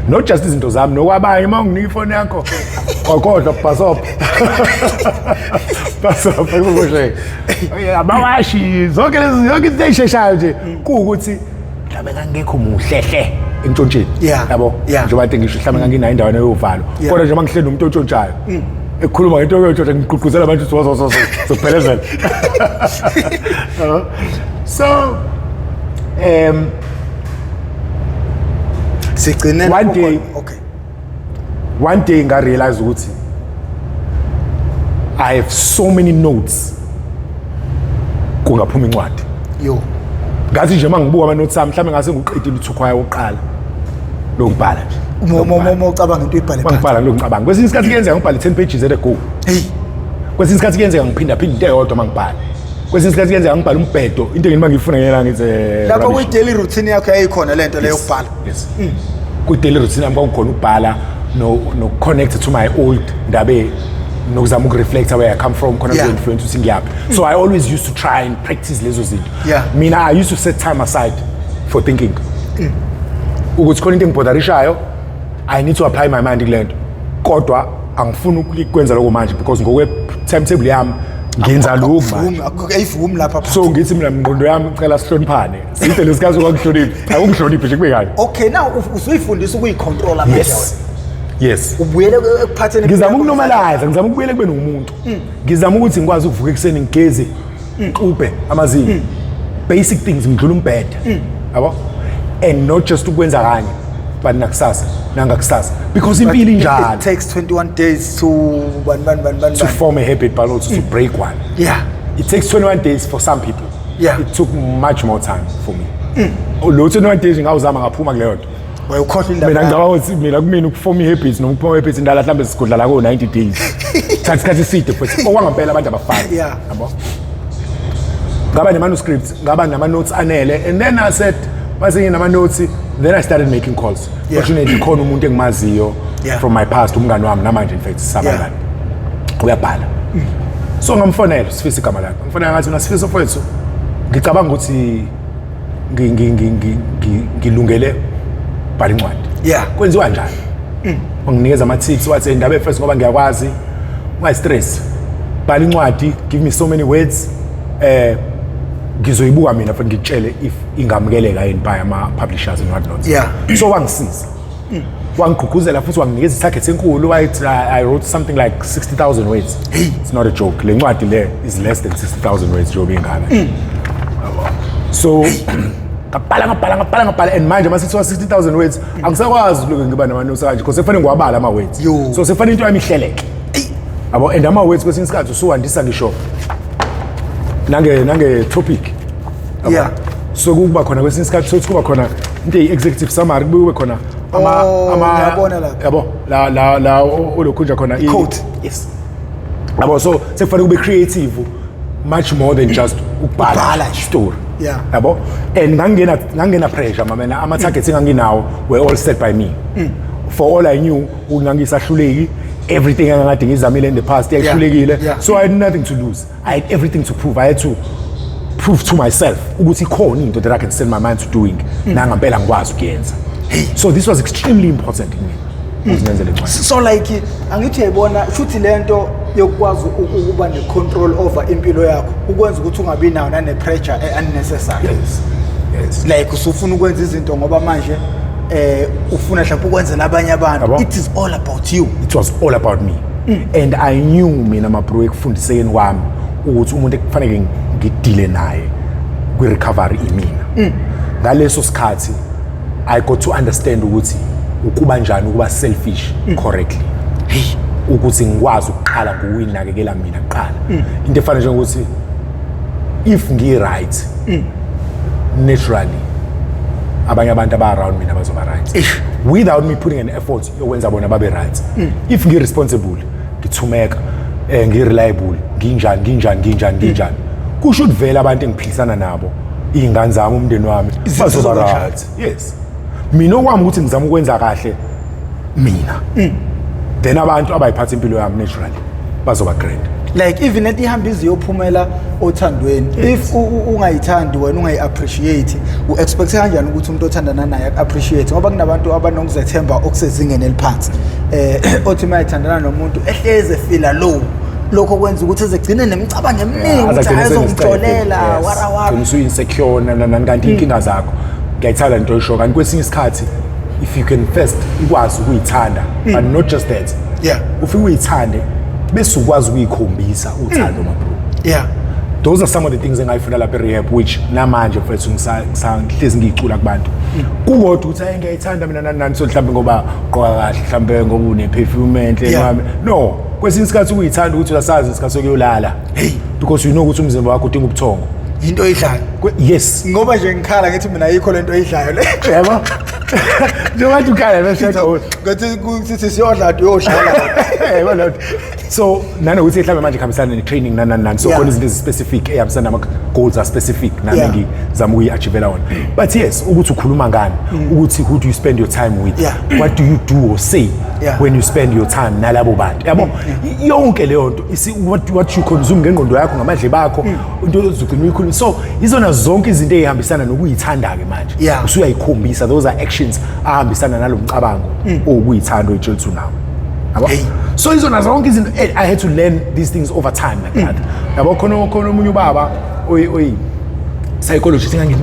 not just izinto zami nokwabanye uma unginika ifoni yakho kwakodwa basop kushe abawashi zonke izinto ey'sheshayo nje kuwukuthi mhlawumbe ngangekho muhlehle entshontsheni Yeah. yabo Yeah. njengoba ngithi ngisho mhlawumbe nganginayo indawana yovalo Yeah. kodwa nje mangihleli nomuntu ontshontshayo ekhuluma ngento yontshontsha ngigqugquzela abantu zophelezela so sigcine one day okay one day I realized ukuthi I have so many notes kungaphuma incwadi yo ngathi nje mangibuka ama notes ami mhlawumbe ngase ngiqedile uthukwayo oqala lokubhala nje uma ucabanga into ibhale mangibhala ngilocabanga kwesinye isikhathi kuyenzeka ngibhale 10 pages at a go hey kwesinye isikhathi kuyenzeka ngiphinda into eyodwa mangibhala kwesinye isikhathi kuyenzeka ngibhale umbhedo into engini mangifuna ngiyela ngithi lapho kwi daily routine yakho yayikhona lento leyo yokubhala yes ku daily routine yami kwakukhona ukubhala no connect to my old ndabe nokuzama ukureflect where I come from khona Yeah. influence ukuthi ngiyaphi so I always used to try and practice lezo zinto Yeah. mina I used to set time aside for thinking ukuthi khona into engibhodarishayo I need to apply my mind kulento kodwa angifuni ukwenza lokho manje because ngokwe timetable yami ngenza lokho manje ayivumi lapha so ngithi mina ingqondo yami cela sihloniphane side lesikazi okwakuhlonipha akungihloniphe nje kubekani okay now usuyifundisa ukuyicontrola manje yes ubuyele ekuphatheni ngizama ukunormalize ngizama ukubuyela kube nomuntu ngizama ukuthi ngikwazi ukuvuka ekseni ngigeze uqube amazinyo basic things ngidlula umbhede yabo and not just ukwenza kanye but nakusasa nangakusasa because impilo injalo it takes 21 days to to form a habit but also to break one yeah it takes 21 days for some people Yeah. it took much more time for me lo 21 days ngawuzama ngaphuma kuleyo nto wayukhohlwa mina indaba ngicabanga ukuthi mina kumina ukuform i-habits noma ukuphuma habits indala mhlawumbe sigodlala ko-90 days thatha isikhathi eside futhi okwangempela abantu abafani Yeah. yabo ngaba ne-manuscript ngaba nama-notes anele and then I said mase nama-notes then I started making calls Yeah. fortunately khona umuntu engimaziyo Yeah. from my past umngani wami namanje in fact sisabangani uyabhala so ngamfonela sifisa igama lakhe ngifonela ngathi mina Sifiso mfowethu ngicabanga ukuthi ngilungele bhala incwadi Yeah. kwenziwa njani wanginikeza ama-tips wathi indaba first ngoba ngiyakwazi ungayi-stress bhala incwadi give me so many words ngizoyibuka mina futhi ngikutshele if ingamukeleka yini by ama-publishers and what not Yeah. so wangisiza wangigqugquzela futhi wanginikeza i-target enkulu wayithi I wrote something like 60,000 words it's not a joke le ncwadi le is less than 60,000 words njengoba ingaka so ngabhala and manje masithiwa 60,000 words angisakwazi loku ngiba nama-notes kanje because sekufanele ngiwabala ama-words Yo. so sekufanele into yami ihleleke yabo and ama-words kwesinye isikhathi usuwandisa ngisho nange-topic yabo. Yeah. so kuba khona kwesinye isikhathi sokuthi kuba khona into eyi-executive summary kube khona ngiyabona lapha. yabo la olokhunja khona Quote. yes yabo so sekufanele kube creative much more than just ukubhala Ukubhala nje. story Yeah. yabo and ngangena pressure mamena ama-targets enganginawo were all set by me for all I knew ngangisahluleki everything engangade ngizamile in the past yayihlulekile Yeah. so I had nothing to lose I had everything to prove I had to prove to myself ukuthi ikhona into that I can set my mind to doing nangampela ngikwazi ukuyenza so this was extremely important in me ukuthi ngenze le ncwadi so like angithi uyayibona futhi lento yokwazi ukuba ne-control over impilo yakho ukwenza ukuthi ungabi nayo nane-pressure unnecessary yes like usufuna ukwenza izinto ngoba manje ufuna mhlawumbe ukwenzela abanye abantu Yabo. it is all about you it was all about me and I knew mina mabro ekufundisekeni kwami ukuthi umuntu ekufanele ngidile naye kwi-recovery imina ngaleso sikhathi I got to understand ukuthi ukuba njani ukuba selfish correctly ukuthi ngikwazi ukuqala ngokuyinakekela mina kuqala into efana njengokuthi if ngi-right naturally abanye abantu aba-around mina bazoba right without me putting an effort yokwenza bona babe right if ngi-responsible ngithumeka ngi-reliable nginjani kusho ukuthi vele abantu engiphilisana nabo iy'ngane zami umndeni wami bazoba right yes mina okwami ukuthi ngizama ukwenza kahle mina then abantu abayiphatha impilo yami naturally bazoba grand like even at ihamba iziyophumela othandweni if ungayithandi wena ungayi-appreciate u-expecte kanjani ukuthi umuntu othandana naye aku-appreciate ngoba kunabantu abanokuzethemba okusezingeni eliphansi othi uma ethandana nomuntu ehleze efila low lokho kwenza ukuthi ezegcine nemicabango eminingi ukuthi ayezongixolela warawara usu-insecure nani kanti iy'nkinga zakho ngiyayithanda into oyisho kanti kwesinye isikhathi if you can first ukwazi ukuyithanda but not just that. Yeah. Ufike uyithande bese ukwazi ukuyikhombisa uthando my bro. Yeah. Those are some of the things engayifunda lapha rehab which namanje mfethu ngisahlezi ngicula kubantu. Kukodwa ukuthi ngiyayithanda mina nani so mhlambe ngoba gqoka kahle mhlambe ngoba une perfume enhle ngami. No, kwesinye isikhathi ukuyithanda ukuthi uyasazi isikhathi sokuyolala. Hey, because you know ukuthi umzimba wakho udinga ubuthongo. Into oyidlayo. Yes. Ngoba nje ngikhala ngithi mina ayikho lento oyidlayo le. Yebo. Njengoba ukhala bese ngathi siyodla uyodlala. Yebo. So nanokuthi mhlambe manje khambisana ne-training nani so khona izinto specific ehambisana ama-goals are specific nami ngizama ukuyi-achievela wona. But yes, ukuthi ukhuluma ngani, ukuthi who do you spend your time with, what do you do or say when you spend your time nalabo bantu, yabo yonke leyo nto what you consume ngengqondo yakho ngamadle bakho into ozogcina uyikhuluma. So izona zonke izinto ezihambisana nokuyithanda-ke manje usuyayikhombisa, those are actions ahambisana nalo mcabango okuyithanda oyitshelithu nawe. So izona zonke izinto I had to learn these things over time like that. Yabo khona omunye ubaba oyi psychologist ngithi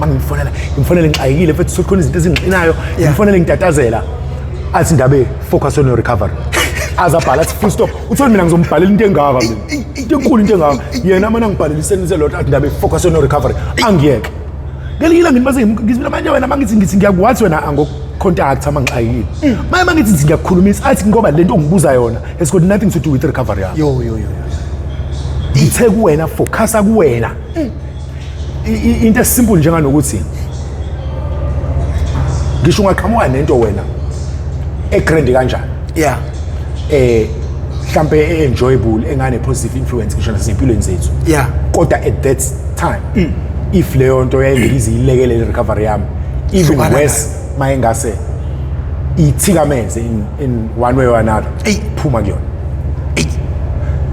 ngimfonela ngixayekile futhi sokhona izinto ezingixinayo ngimfonela ngitatazela athi ndabe focus on your recovery. Azabhala athi full stop. Uthole mina ngizombhalela into engaka mina. Into enkulu into engaka. Yena mana ngibhalelisene lot athi ndabe focus on your recovery. Angiyeke. Ngelila ngithi ngizibila manje wena mangithi ngiyakwazi wena contact amangixayekile. Manje ngithi ngiyakukhulumisa athi ngoba lento ongibuza yona has got nothing to do with recovery yakho. Yo. Ithe kuwena focus kuwena. Into esimple njenganokuthi ngisho ungaqhamuka nento wena egrand kanjani. Yeah. Mhlambe enjoyable engane positive influence ngisho nasempilweni zethu. Yeah. Kodwa at that time if leyo nto yayingizi ilekelele recovery yami even worse mayengase ithikameze in one way or another phuma kuyona.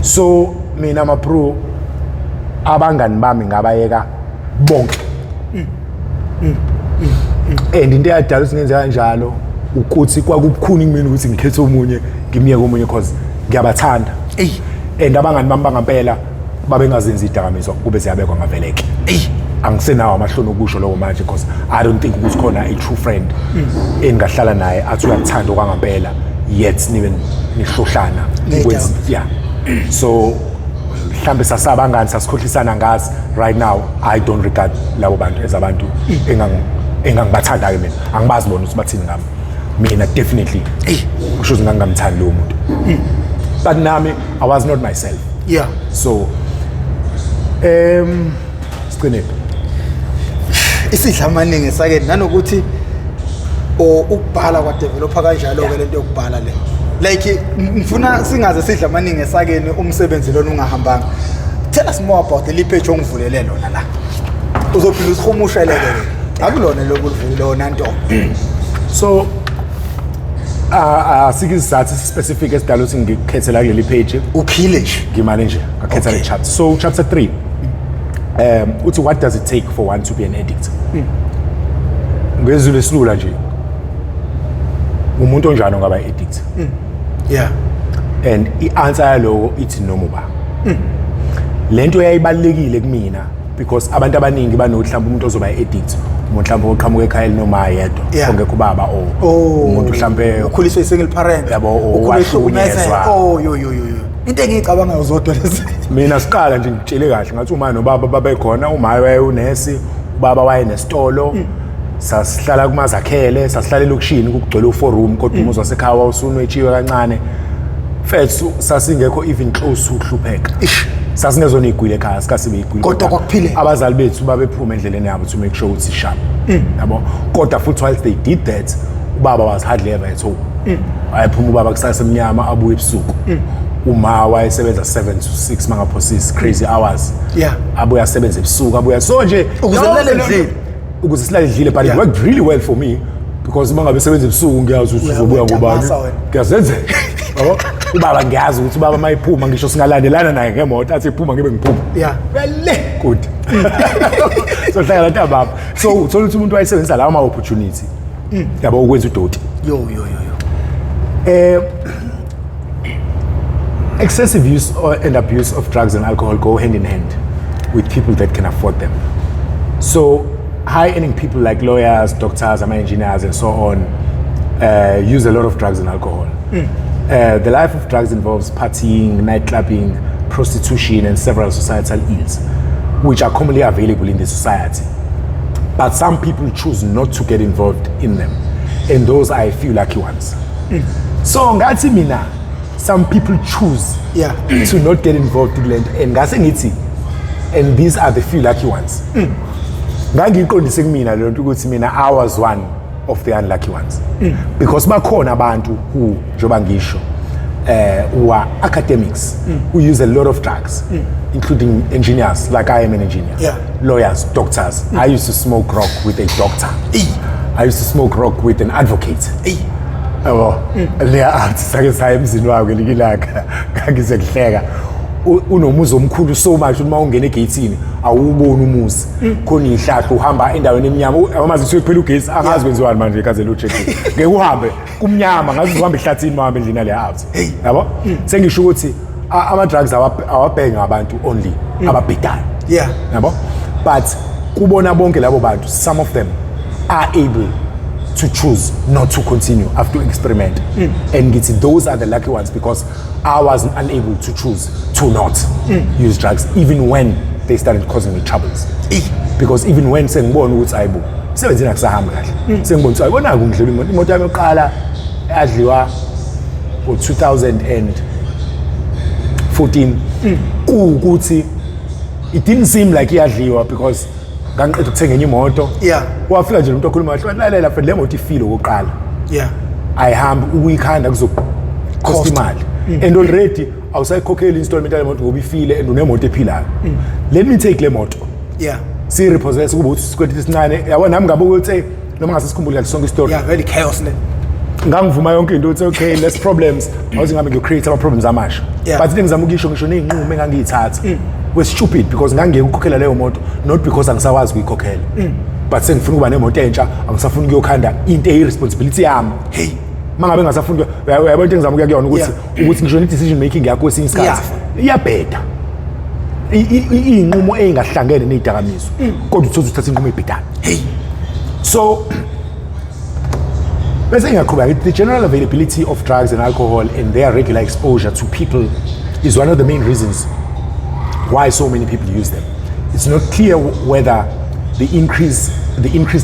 So mina ma pro abangani bami ngabayeka bonke and into eyadala singenza kanjalo ukuthi kwakubukhuni kimi ukuthi ngikhethe omunye ngimiyeke omunye cause ngiyabathanda and abangani bami bangampela babengazenza idakamizwa kube siyabekwa ngaveleke. Angisenawo amahloni okusho lokho manje because I don't think ukuthi khona a true friend engahlala naye athi uyakuthanda okwangampela yet nibe nihlohlana yeah. So mhlambe sasabangani sasikhohlisana ngazi right now I don't regard labo bantu as abantu engangibathanda ke mina angibazi bona ukuthi bathini ngami mina definitely usho ukuthi ngangamthandi lo muntu but nami I was not myself. Yeah. So siqine isidla amaningi sake nanokuthi ukubhala kwa developer kanjalo ke lento yokubhala le like ngifuna singaze sidla amaningi esakeni umsebenzi lona ungahambanga. Tell us more about the page ongivulele lona la uzophila usihumusheleke akulona lokuvulona nto. So sikizathu specific esidala ukuthi ngikhethela kuleli page uphile nje ngimane nje ngakhetha le chapter. So chapter 3 uthi what does it take for one to be an addict? Ngezulu esilula nje umuntu onjani ongaba addict? Yeah. And i-answer yaloko ithi noma uba. Lento yayibalekile kumina because abantu abaningi banohlamba umuntu ozoba addict umuntu mhlawumbe oqhamuka ekhaya noma yedwa ongekho ubaba umuntu mhlawumbe ukhuliswe single parent yabo ukhulunyezwa yo into engicabanga uzodwa lezi. Mina siqala nje ngitshele kahle ngathi uma nobaba babekhona umaye wayunesi ubaba wayenesitolo sasihlala kumazakhele sasihlala elokushini kugcwele u4 room kodwa umuzi wasekhaya wawusunwetshiwe kancane fethu sasingekho even close ukuhlupheka sasingezona igwile ekhaya sikasibe igwile kodwa kwakuphile abazali bethu babephuma endleleni yabo to make sure ukuthi sharp yabo kodwa futhi while they did that ubaba was hardly ever at home. Wayephuma ubaba kusasa emnyama abuye ebusuku uma wayesebenza 7 to 6 mangaphosisi crazy hours abuya asebenza ebusuku abuya so nje ukuze silale edlile but it worked really well for me because mangabe sebenza ebusuku ngiyazi ukuthi uzobuya ngobani ngiyazenzela yabo ubaba ngiyazi ukuthi ubaba mayiphuma ngisho singalandelana naye ngemoto athi iphuma ngibe ngiphuma vele good so hlala la baba so uthola ukuthi umuntu wayesebenza lawo ama opportunity yabo ukwenza udoti yo excessive use and abuse of drugs and alcohol go hand in hand with people that can afford them. So high earning people like lawyers, doctors, engineers and so on use a lot of drugs and alcohol. The life of drugs involves partying, nightclubbing, prostitution, and several societal ills, which are commonly available in the society. But some people choose not to get involved in them, and those are a few lucky ones. So ngathi mina, some people choose to not get involved in land, and ngase ngithi, and these are the few lucky ones. Ngangiqondise kumina le nto ukuthi mina I was one of the unlucky ones, because bakhona abantu who njoba ngisho who are academics who use a lot of drugs, including engineers, like I am an engineer, lawyers, doctors. I used to smoke rock with a doctor. I used to smoke rock with an advocate. Le arts sakhe emzini wakhe likilaka kangize kuhleka unomuzi omkhulu so much uma ungena egate awuboni umuzi khona ihlahla uhamba endaweni eminyama amazi kusuke kuphela ugesi angazi kwenziwani manje kaze lo check ngeke uhambe kumnyama ngazi uhamba ehlathini mama endlini le house yabo sengisho ukuthi ama drugs awabhenga abantu only ababhedayo yabo but kubona bonke labo bantu some of them are able to choose not to continue after experiment and those are the lucky ones because I wasn't unable to choose to not use drugs even when they started causing me troubles because even when sengibona ukuthi ayibo sebenzina kusahamba kahle sengibona ukuthi ayibona kungidlela imoto yami yoqala yadliwa ngo-2014 ukuthi it didn't seem like iyadliwa because ngangiqeda ukuthenga enye imoto wafika nje umuntu okhuluma kahle lalela le moto ifile okoqala ayihamba ukuyikhanda kuzocost imali and already awusayikhokhela installment yale moto ngoba ifile and unemoto ephilayo let me take le moto si repossess kuba uthi sikwethe isincane yabona nami ngabe ukuthi noma ngasesikhumbula kahle sonke story very chaos le ngangivuma yonke into uthi okay less problems awuthi ngabe ngicreate ama problems amasha but into ngizama ukisho ngisho nezinqumo engangiyithatha was stupid because ngangeke ukukhokhela leyo moto not because angisawazi ukuyikhokhela but sengifuna ukuba nemoto entsha angisafuna ukuyokhanda into eyiresponsibility yami mangabe ngasafuna uyabona into engizama ukuya kuyona ukuthi ngisho decision making yakho kwesinye isikhathi iyabheda inqumo engahlangene nezidakamizwa kodwa uthola uthatha inqumo ebhedayo so bese ngiyaqhubeka the general availability of drugs and alcohol and their regular exposure to people is one of the main reasons why so many people use them. It's not clear whether the increased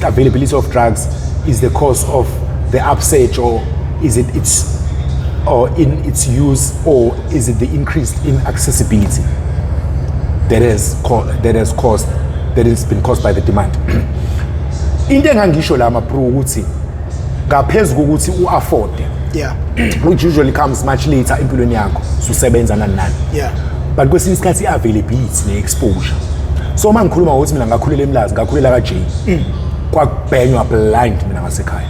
availability of drugs is the cause of the upsurge or is it in its use or is it the increase in accessibility that has been caused by the demand. Into engangisho la mapro ukuthi ngaphezulu ukuthi uafford which usually comes much later empilweni yakho usebenza nani but kwesinye isikhathi i-availability ne-exposure so uma ngikhuluma ukuthi mina ngakhulela eMlazi ngakhulela kaJay kwakubhenywa blind mina ngasekhaya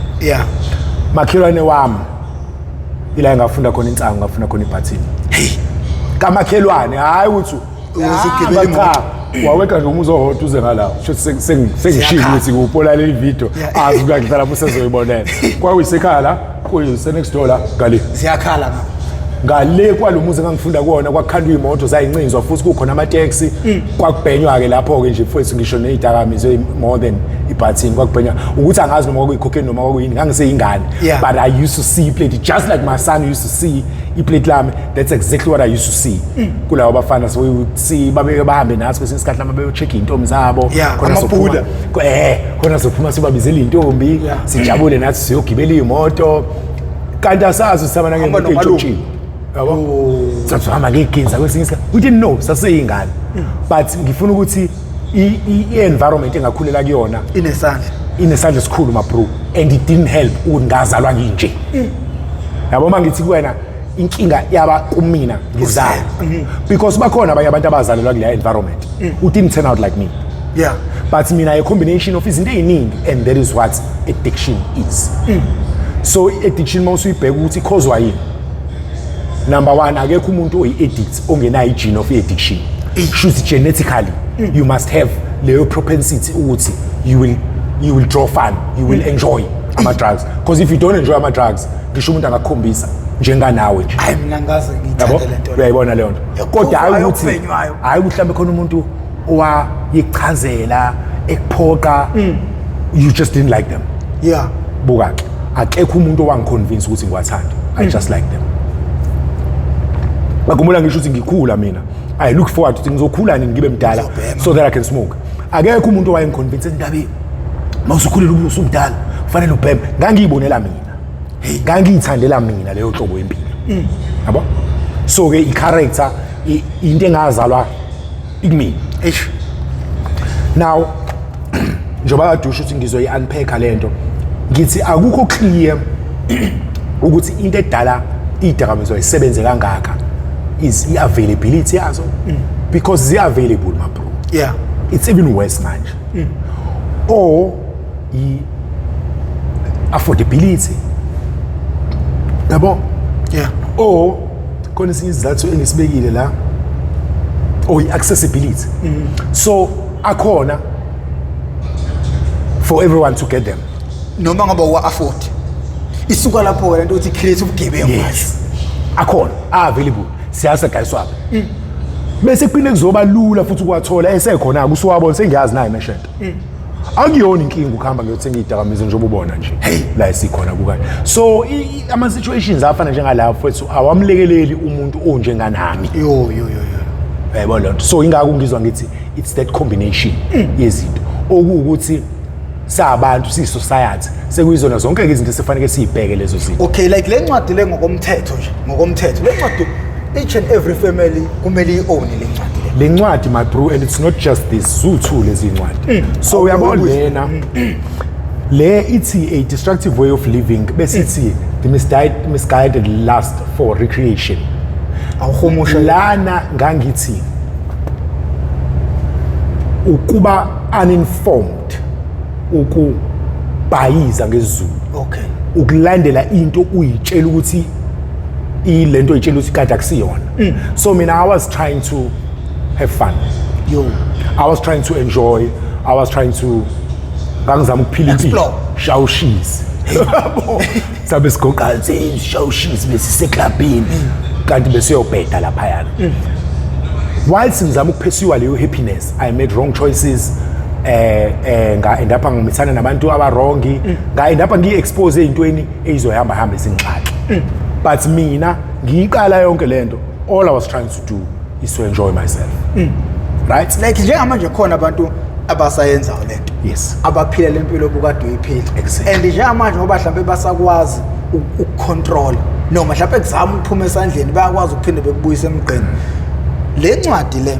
makhelwane wami ila ngafunda khona insango ngafunda khona ibhathini kamakhelwane hayi ukuthi uzugibela imoto waweka nje umuzi ohoda uze ngalawo sengishilo ukuthi kupola le video azi ukuyahlala lapho sezoyibonela kwakuyisekhaya la kuyise next door la ngale siyakhala ngale kwalomuzi engangifunda kuona kwakhandwa imoto zayincinzwa futhi kukhona ama taxi kwakubhenywa ke lapho ke nje futhi ngisho nezidakamizwa more than ibhathini kwakubhenywa ukuthi angazi noma kwakuyikhokheni noma kwakuyini ngangiseyingane but I used to see plate just like my son used to see iplate lami that's exactly what I used to see kulawo bafana so we would see babeke bahambe nathi kwesinye isikhathi lama beyo check intombi zabo khona sophuma khona sophuma sibabizela intombi sijabule nathi siyogibela imoto kanti asazi sisabana ngemoto ejojini yabo sathama ngekinza kwesinye isikhathi we didn't know saseyingane but ngifuna ukuthi i-environment engakhulela kuyona inesandla esikhulu mabro and it didn't help ngazalwa nginje yabo mangithi kuwena inkinga yaba kumina ngizala because bakhona abanye abantu abazalelwa kule environment who didn't turn out like me but mina a combination of izinto eziningi and that is what addiction is so addiction mawusuyibheka ukuthi icaused yini number 1 akekho umuntu oyi-addict ongenayo i-gene of addiction should genetically you must have leyo propensity ukuthi you will draw fun you will enjoy ama drugs because if you don't enjoy ama drugs ngisho umuntu angakukhombisa njenganawe nje hayi mina ngaze ngiyithanda lento uyayibona leyo nto kodwa hayi ukuthi mhlambe khona umuntu owayichazela ekuphoqa you just didn't like them buka ke akekho umuntu owangiconvince ukuthi ngiwathanda. I just like them. Ngakhumbula ngisho ukuthi ngikhula mina. I look forward to ngizokhula nini ngibe mdala so that I can smoke. Akekho umuntu owayengiconvince endabeni. Mawusukhulile ubuso umdala kufanele ubheme. Ngangiyibonela mina. Ngangiyithandela mina leyo hlobo yempilo. Yabo? So ke i-character into engazalwa ikimi. Now njoba adusha ukuthi ngizoyi-unpack lento ngithi akukho clear ukuthi into edala izidakamizwa isebenze kangaka is i-availability yazo because they are available my bro. Yeah. It's even worse manje. Or affordability. Yabo? Yeah. Or khona izinto izathu engisibekile la or accessibility. So akhona for everyone to get them. Noma ngaba wa afford. Isuka lapho lento uthi create ubugebengu. Yes. Akhona available. Siyasa guys swap. Bese kuphinde kuzoba lula futhi ukwathola esekhona kusuwabona sengiyazi naye meshento. Akuyona inkinga ukuhamba ngiyothenga izidakamizwa njengoba ubona nje. La isikhona kukanye. So ama situations afana njengalawo futhi awamlekeleli umuntu onjenganami. Yo. Yebo lonto. So ingakho ngizwa ngithi it's that combination yezinto. Okuwukuthi sabantu society sekuyizona zonke izinto esifanele sibheke lezo zinto. Okay, like le ncwadi le ngokomthetho nje, ngokomthetho. Le ncwadi each and every family kumele i-own le ncwadi le. Le ncwadi my bro, and it's not just this, two lezi ncwadi. So uyabona lena le ithi a destructive way of living bese ithi the misguided lust for recreation. Awuhumusha lana ngangithi ukuba uninformed ukubhayiza ngezulu. Okay. Ukulandela into uyitshela ukuthi ilento oyitshela ukuthi kade akusiyona. So mina I was trying to have fun. Yo. I was trying to enjoy. I was trying to ngangizama ukuphila impilo. Shawushizi. Sabe sigoqa nje shawushizi bese seclubini. Kanti bese uyobheda lapha yana. Whilst ngizama ukupursue leyo happiness, I made wrong choices. Ngaendapha ngimithana nabantu abarongi. Ngaendapha ngiexpose ezintweni ezizohamba izingxaki. But mina ngiyiqala yonke lento, all I was trying to do is to enjoy myself. Right? Like njengamanje khona abantu abasayenzayo lento. Yes. Abaphila lempilo obukade uyiphila. Exactly. And njengamanje ngoba mhlawumbe basakwazi ukucontrol noma mhlawumbe kuzama ukuphuma esandleni bayakwazi ukuphinde bekubuyisa emgqeni. Le ncwadi le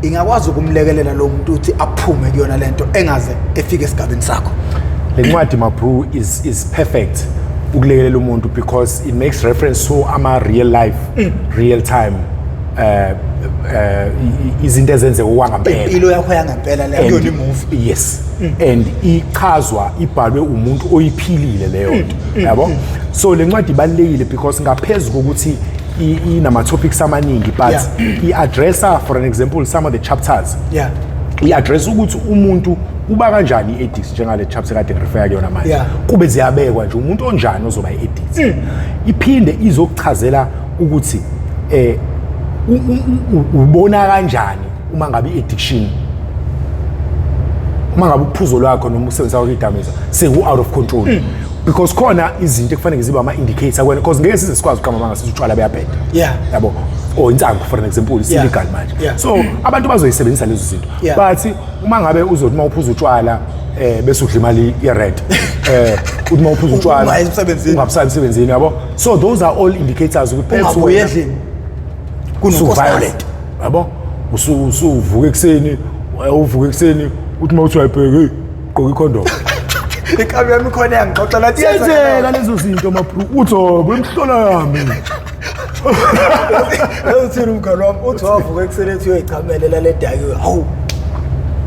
ingakwazi ukumlekelela lo muntu uthi aphume kuyona lento engaze efike esigabeni sakho. Le ncwadi my bro is perfect ukulekelela umuntu because it makes reference to ama real life real time izinto ezenzeka okwangempela. Impilo yakho yangempela le kuyona imovie. Yes. And ichazwa ibhalwe umuntu oyiphilile leyo nto. Yabo? So le ncwadi ibalekile because ngaphezulu kokuthi inama topics amaningi but i-addressa for an example some of the chapters. Yeah. I-address ukuthi umuntu uba kanjani i-addict njengale chapter kade ngirefer kuyona manje. Kube ziyabekwa nje umuntu onjani ozoba i-addict. Iphinde izokuchazela ukuthi ubona kanjani uma ngabe i-addiction uma ngabe uphuzo lwakho noma umsebenzi wakho izidakamizwa seku out of control. Because khona izinto ekufanele zibe ama indicator kwena because ngeke size sikwazi ukugama mangasithi utshwala beyabheda. Yabo. Or insangu for an example is illegal manje. So abantu bazoyisebenzisa lezo zinto. But uma ngabe uzothi uma uphuza utshwala bese udla imali ye-rent. Uthi uma uphuza utshwala ungabusayi emsebenzini yabo. So those are all indicators ukuthi phela uyedlini violent. Yabo. Usuvuka ekseni, uthi uma uthi uyabheka gqoka ikhondom. Ikabi yami khona yangixoxa lathi yenzela lezo zinto mabru uthobo emhlola yami. Uthini umngane wami uthi wavuka ekuseni ethi uyoyichamelela le daki hawu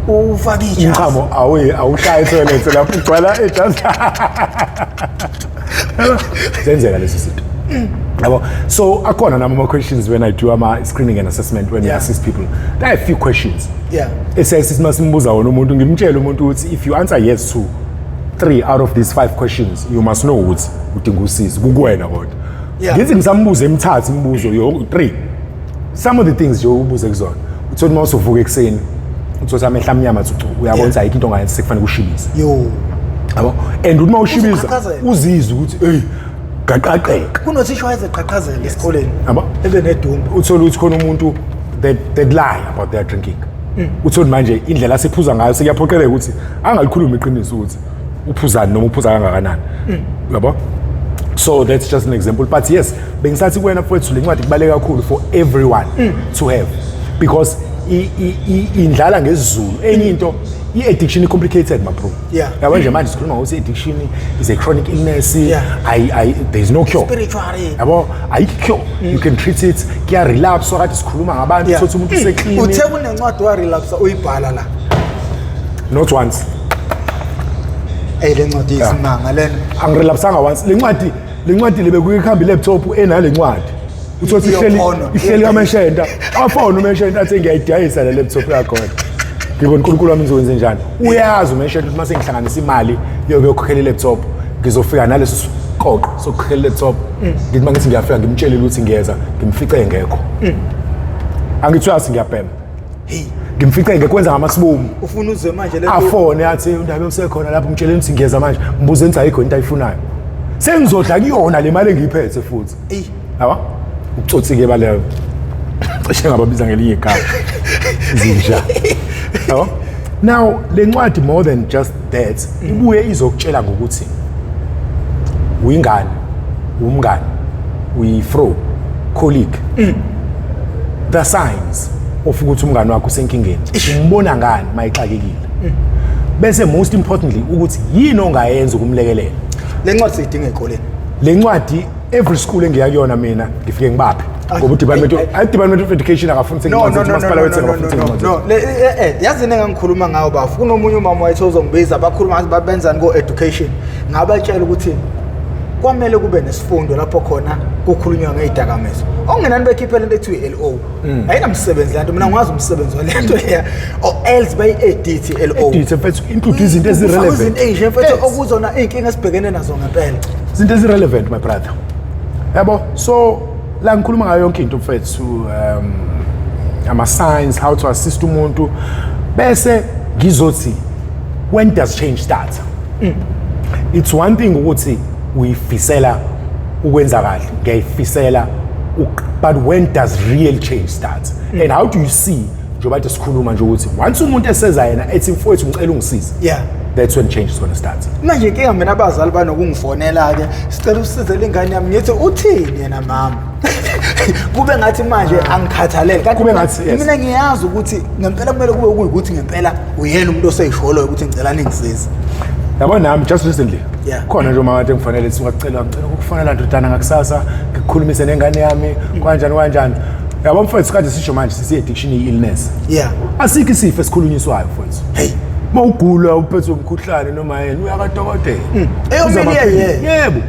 ufaka ijazi. Umchamo awushaya toilet lapho ugcwala ejazi. Zenzela lezo zinto. Yabo. So akhona nama questions when I do ama screening and assessment when we assist people. There are a few questions. Esithi masimbuza wona umuntu ngimtshela umuntu ukuthi if you answer yes to 3 out of these 5 questions you must know ukuthi udinga usizo kukuwena kodwa. Ngithi ngisambuza emithathu imibuzo yo 3. Some of the things yo ubuze kuzona. Uthi uma usuvuka ekseni uthi amehla amnyama uthi uyabona ayikho into ongayenza sekufanele ushilise. Yo. yabo and uma ushibiza uzizwe ukuthi hey gaqaqeka kunothisha wayezeqhaqhazela esikoleni yabo ebe nedumba uthola ukuthi khona umuntu that lie about their drinking uthola manje indlela asiphuza ngayo sekuyaphoqeleka ukuthi angalikhuluma iqiniso ukuthi uphuzani noma uphuza kangakanani yabo. So that's just an example, but yes bengisathi kuwena mfowethu lencwadi kubaleka kakhulu for everyone to have because indlala ngesizulu enye into i-addiction complicated my bro. Yabo nje manje sikhuluma ngokuthi addiction is a chronic illness. There is no cure spiritually yabo ayikho cure. You can treat it kuya relapse so kade sikhuluma ngabantu sothi umuntu useclean uthe kunencwadi wa relapse uyibhala la not once le ncwadi isimanga lena angirelapsanga once le ncwadi libe kuyikhamba laptop enale ncwadi uthothi ihleli kameshenta afona umeshenta athi ngiyayidayisa le laptop yakho ngibona uNkulunkulu wami ngizowenza njani uyazi umeshenta ukuthi mase ngihlanganisa imali yokukhokhela ilaptop ngizofika naleso siqoqo sokukhokhela ilaptop ngithi mangithi ngiyafika ngimtshelile ukuthi ngiyeza ngimfice engekho angithwasi ngiyabhema ngimfice ngekwenza ngamasibomu ufuna uze manje le afone yathi undabe usekhona lapho ngitsheleni ukuthi ngiyeza manje mbuze enza ayikho into ayifunayo sengizodla kuyona le mali engiyiphethe futhi yaba ucotsi-ke baleyo cishe ngababiza ngelinye igama zinja yabo. Now le ncwadi more than just that ibuye izokutshela ngokuthi uyingane umngane uyi-fro colleague the signs of ukuthi umngane wakho usenkingeni umbona ngani mayixakekile bese most importantly ukuthi yini ongayenza ukumlekelela. Le ncwadi sidinga ezikoleni le ncwadi every school engiyakuyona mina ngifike ngibaphe ngoba department of education akafuni ukuthi masipala wethu akafuni ukuthi yazi nengangikhuluma ngawo bafu kunomunye umama wayethoza ngibiza abakhuluma ngathi babenzani go education ngabatshela ukuthi kwamele kube nesifundo lapho khona kukhulunywa ngezidakamizwa okungenani bekhiphela into ekuthiwa LO ayinamsebenzi lento mina ngazi umsebenzi walento leya or else bay edit LO edit mfethu include izinto ezirelevant izinto ezinje mfethu okuzona inkinga esibhekene nazo ngempela izinto ezirelevant my brother yabo. So la ngikhuluma ngayo yonke into mfethu ama signs how to assist umuntu bese ngizothi when does change start. It's one thing ukuthi uyifisela ukwenza kahle ngiyayifisela but when does real change start and how do you see njengoba nje sikhuluma nje ukuthi once umuntu eseza yena ethi mfowethu ngicela ungisize that's when change is going to start. Manje inkinga mina abazali banokungifonela ke sicela usize lengane yami ngithi uthini yena mama kube ngathi manje angikhathalele kanti kube ngathi mina ngiyazi ukuthi ngempela kumele kube ukuthi ngempela uyena umuntu oseyisholo ukuthi ngicela ningisize yabo. Nami just recently khona nje uma kade ngifanele ngicela ukufanele ndodana ngakusasa ngikukhulumise nengane yami kanjani yabo mfowethu kade sisho manje sisi addiction illness asikho isifo esikhulunyiswayo mfowethu mawugula uphethwe umkhuhlane noma yena uyakadokotela yebo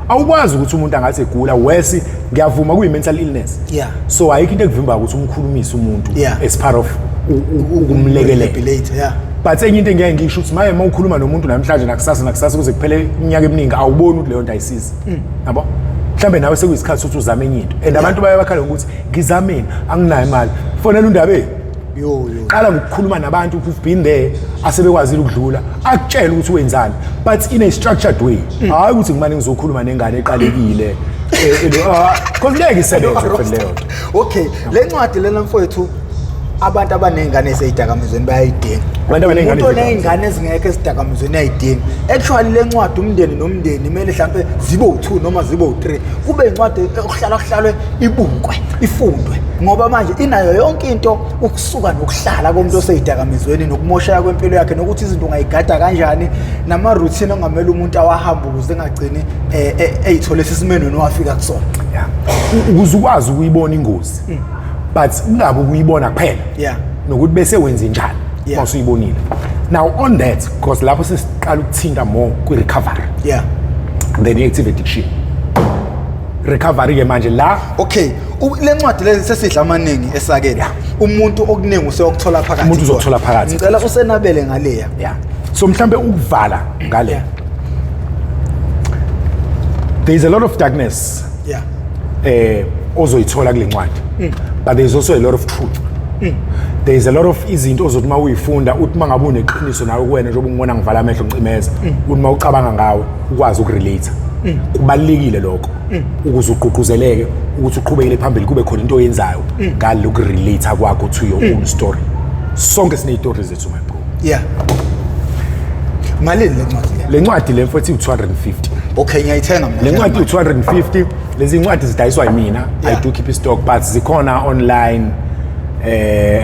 awukwazi ukuthi umuntu angathi egula wesi ngiyavuma kuyi mental illness so ayikho into ekuvimba ukuthi umkhulumise umuntu as part of ukumlekelela but enye into engeke ngisho ukuthi maye mawukhuluma nomuntu namhlanje nakusasa kuze kuphele iminyaka eminingi awuboni ukuthi leyo nto ayisiza yabo. Mhlambe nawe sekuyisikhathi ukuthi uzame enye into and abantu baye bakhala ukuthi ngizameni anginayo imali fonela undabe qala ngokukhuluma nabantu who've been there asebekwazile ukudlula akutshela ukuthi wenzani but in a structured way hayi ukuthi ngimane ngizokhuluma nengane eqalekile because ngeke isebenze leyo. Okay le ncwadi lena mfowethu abantu abanengane ezidakamizweni bayayidinga abantu abanengane ezingeke ezidakamizweni ayidinga actually le ncwadi umndeni nomndeni kumele mhlambe zibe u2 noma zibe u3 kube incwadi okuhlalwe ibukwe ifundwe ngoba manje inayo yonke into ukusuka nokuhlala komuntu osezidakamizweni nokumoshaya kwempilo yakhe nokuthi izinto ungayigada kanjani nama routine ongamela umuntu awahamba ukuze engagcini eyithole sisimeno nowafika kusona ukuze ukwazi ukuyibona ingozi but ungabe ukuyibona kuphela nokuthi bese wenze njani masuyibonile. Now on that because lapho sesiqala ukuthinta more kwi-recovery then i-active addiction recovery ke manje la okay le ncwadi lezi sesidla amaningi esakela umuntu okuningi useyokuthola phakathi umuntu uzothola phakathi ngicela usenabele ngaleya so mhlambe ukuvala ngale there is a lot of darkness ozoyithola kule ncwadi but there is also a lot of truth There is a lot of izinto ozothi uma uyifunda uthi mangabe uneqiniso nawe kuwena njengoba ngibona ngivala amehlo ngicimeza uthi uma ucabanga ngawe ukwazi ukurelate kubalekile lokho ukuze uqhuquzeleke ukuthi uqhubekele phambili kube khona into oyenzayo ngaloku relate kwakho to your own story. Sonke sine stories zethu my bro. Yeah. Malini le ncwadi le mfowethu 250. Okay, ngiyayithenga mina. Le ncwadi 250 lezi ncwadi zidayiswa yimina. I do keep a stock but zikhona online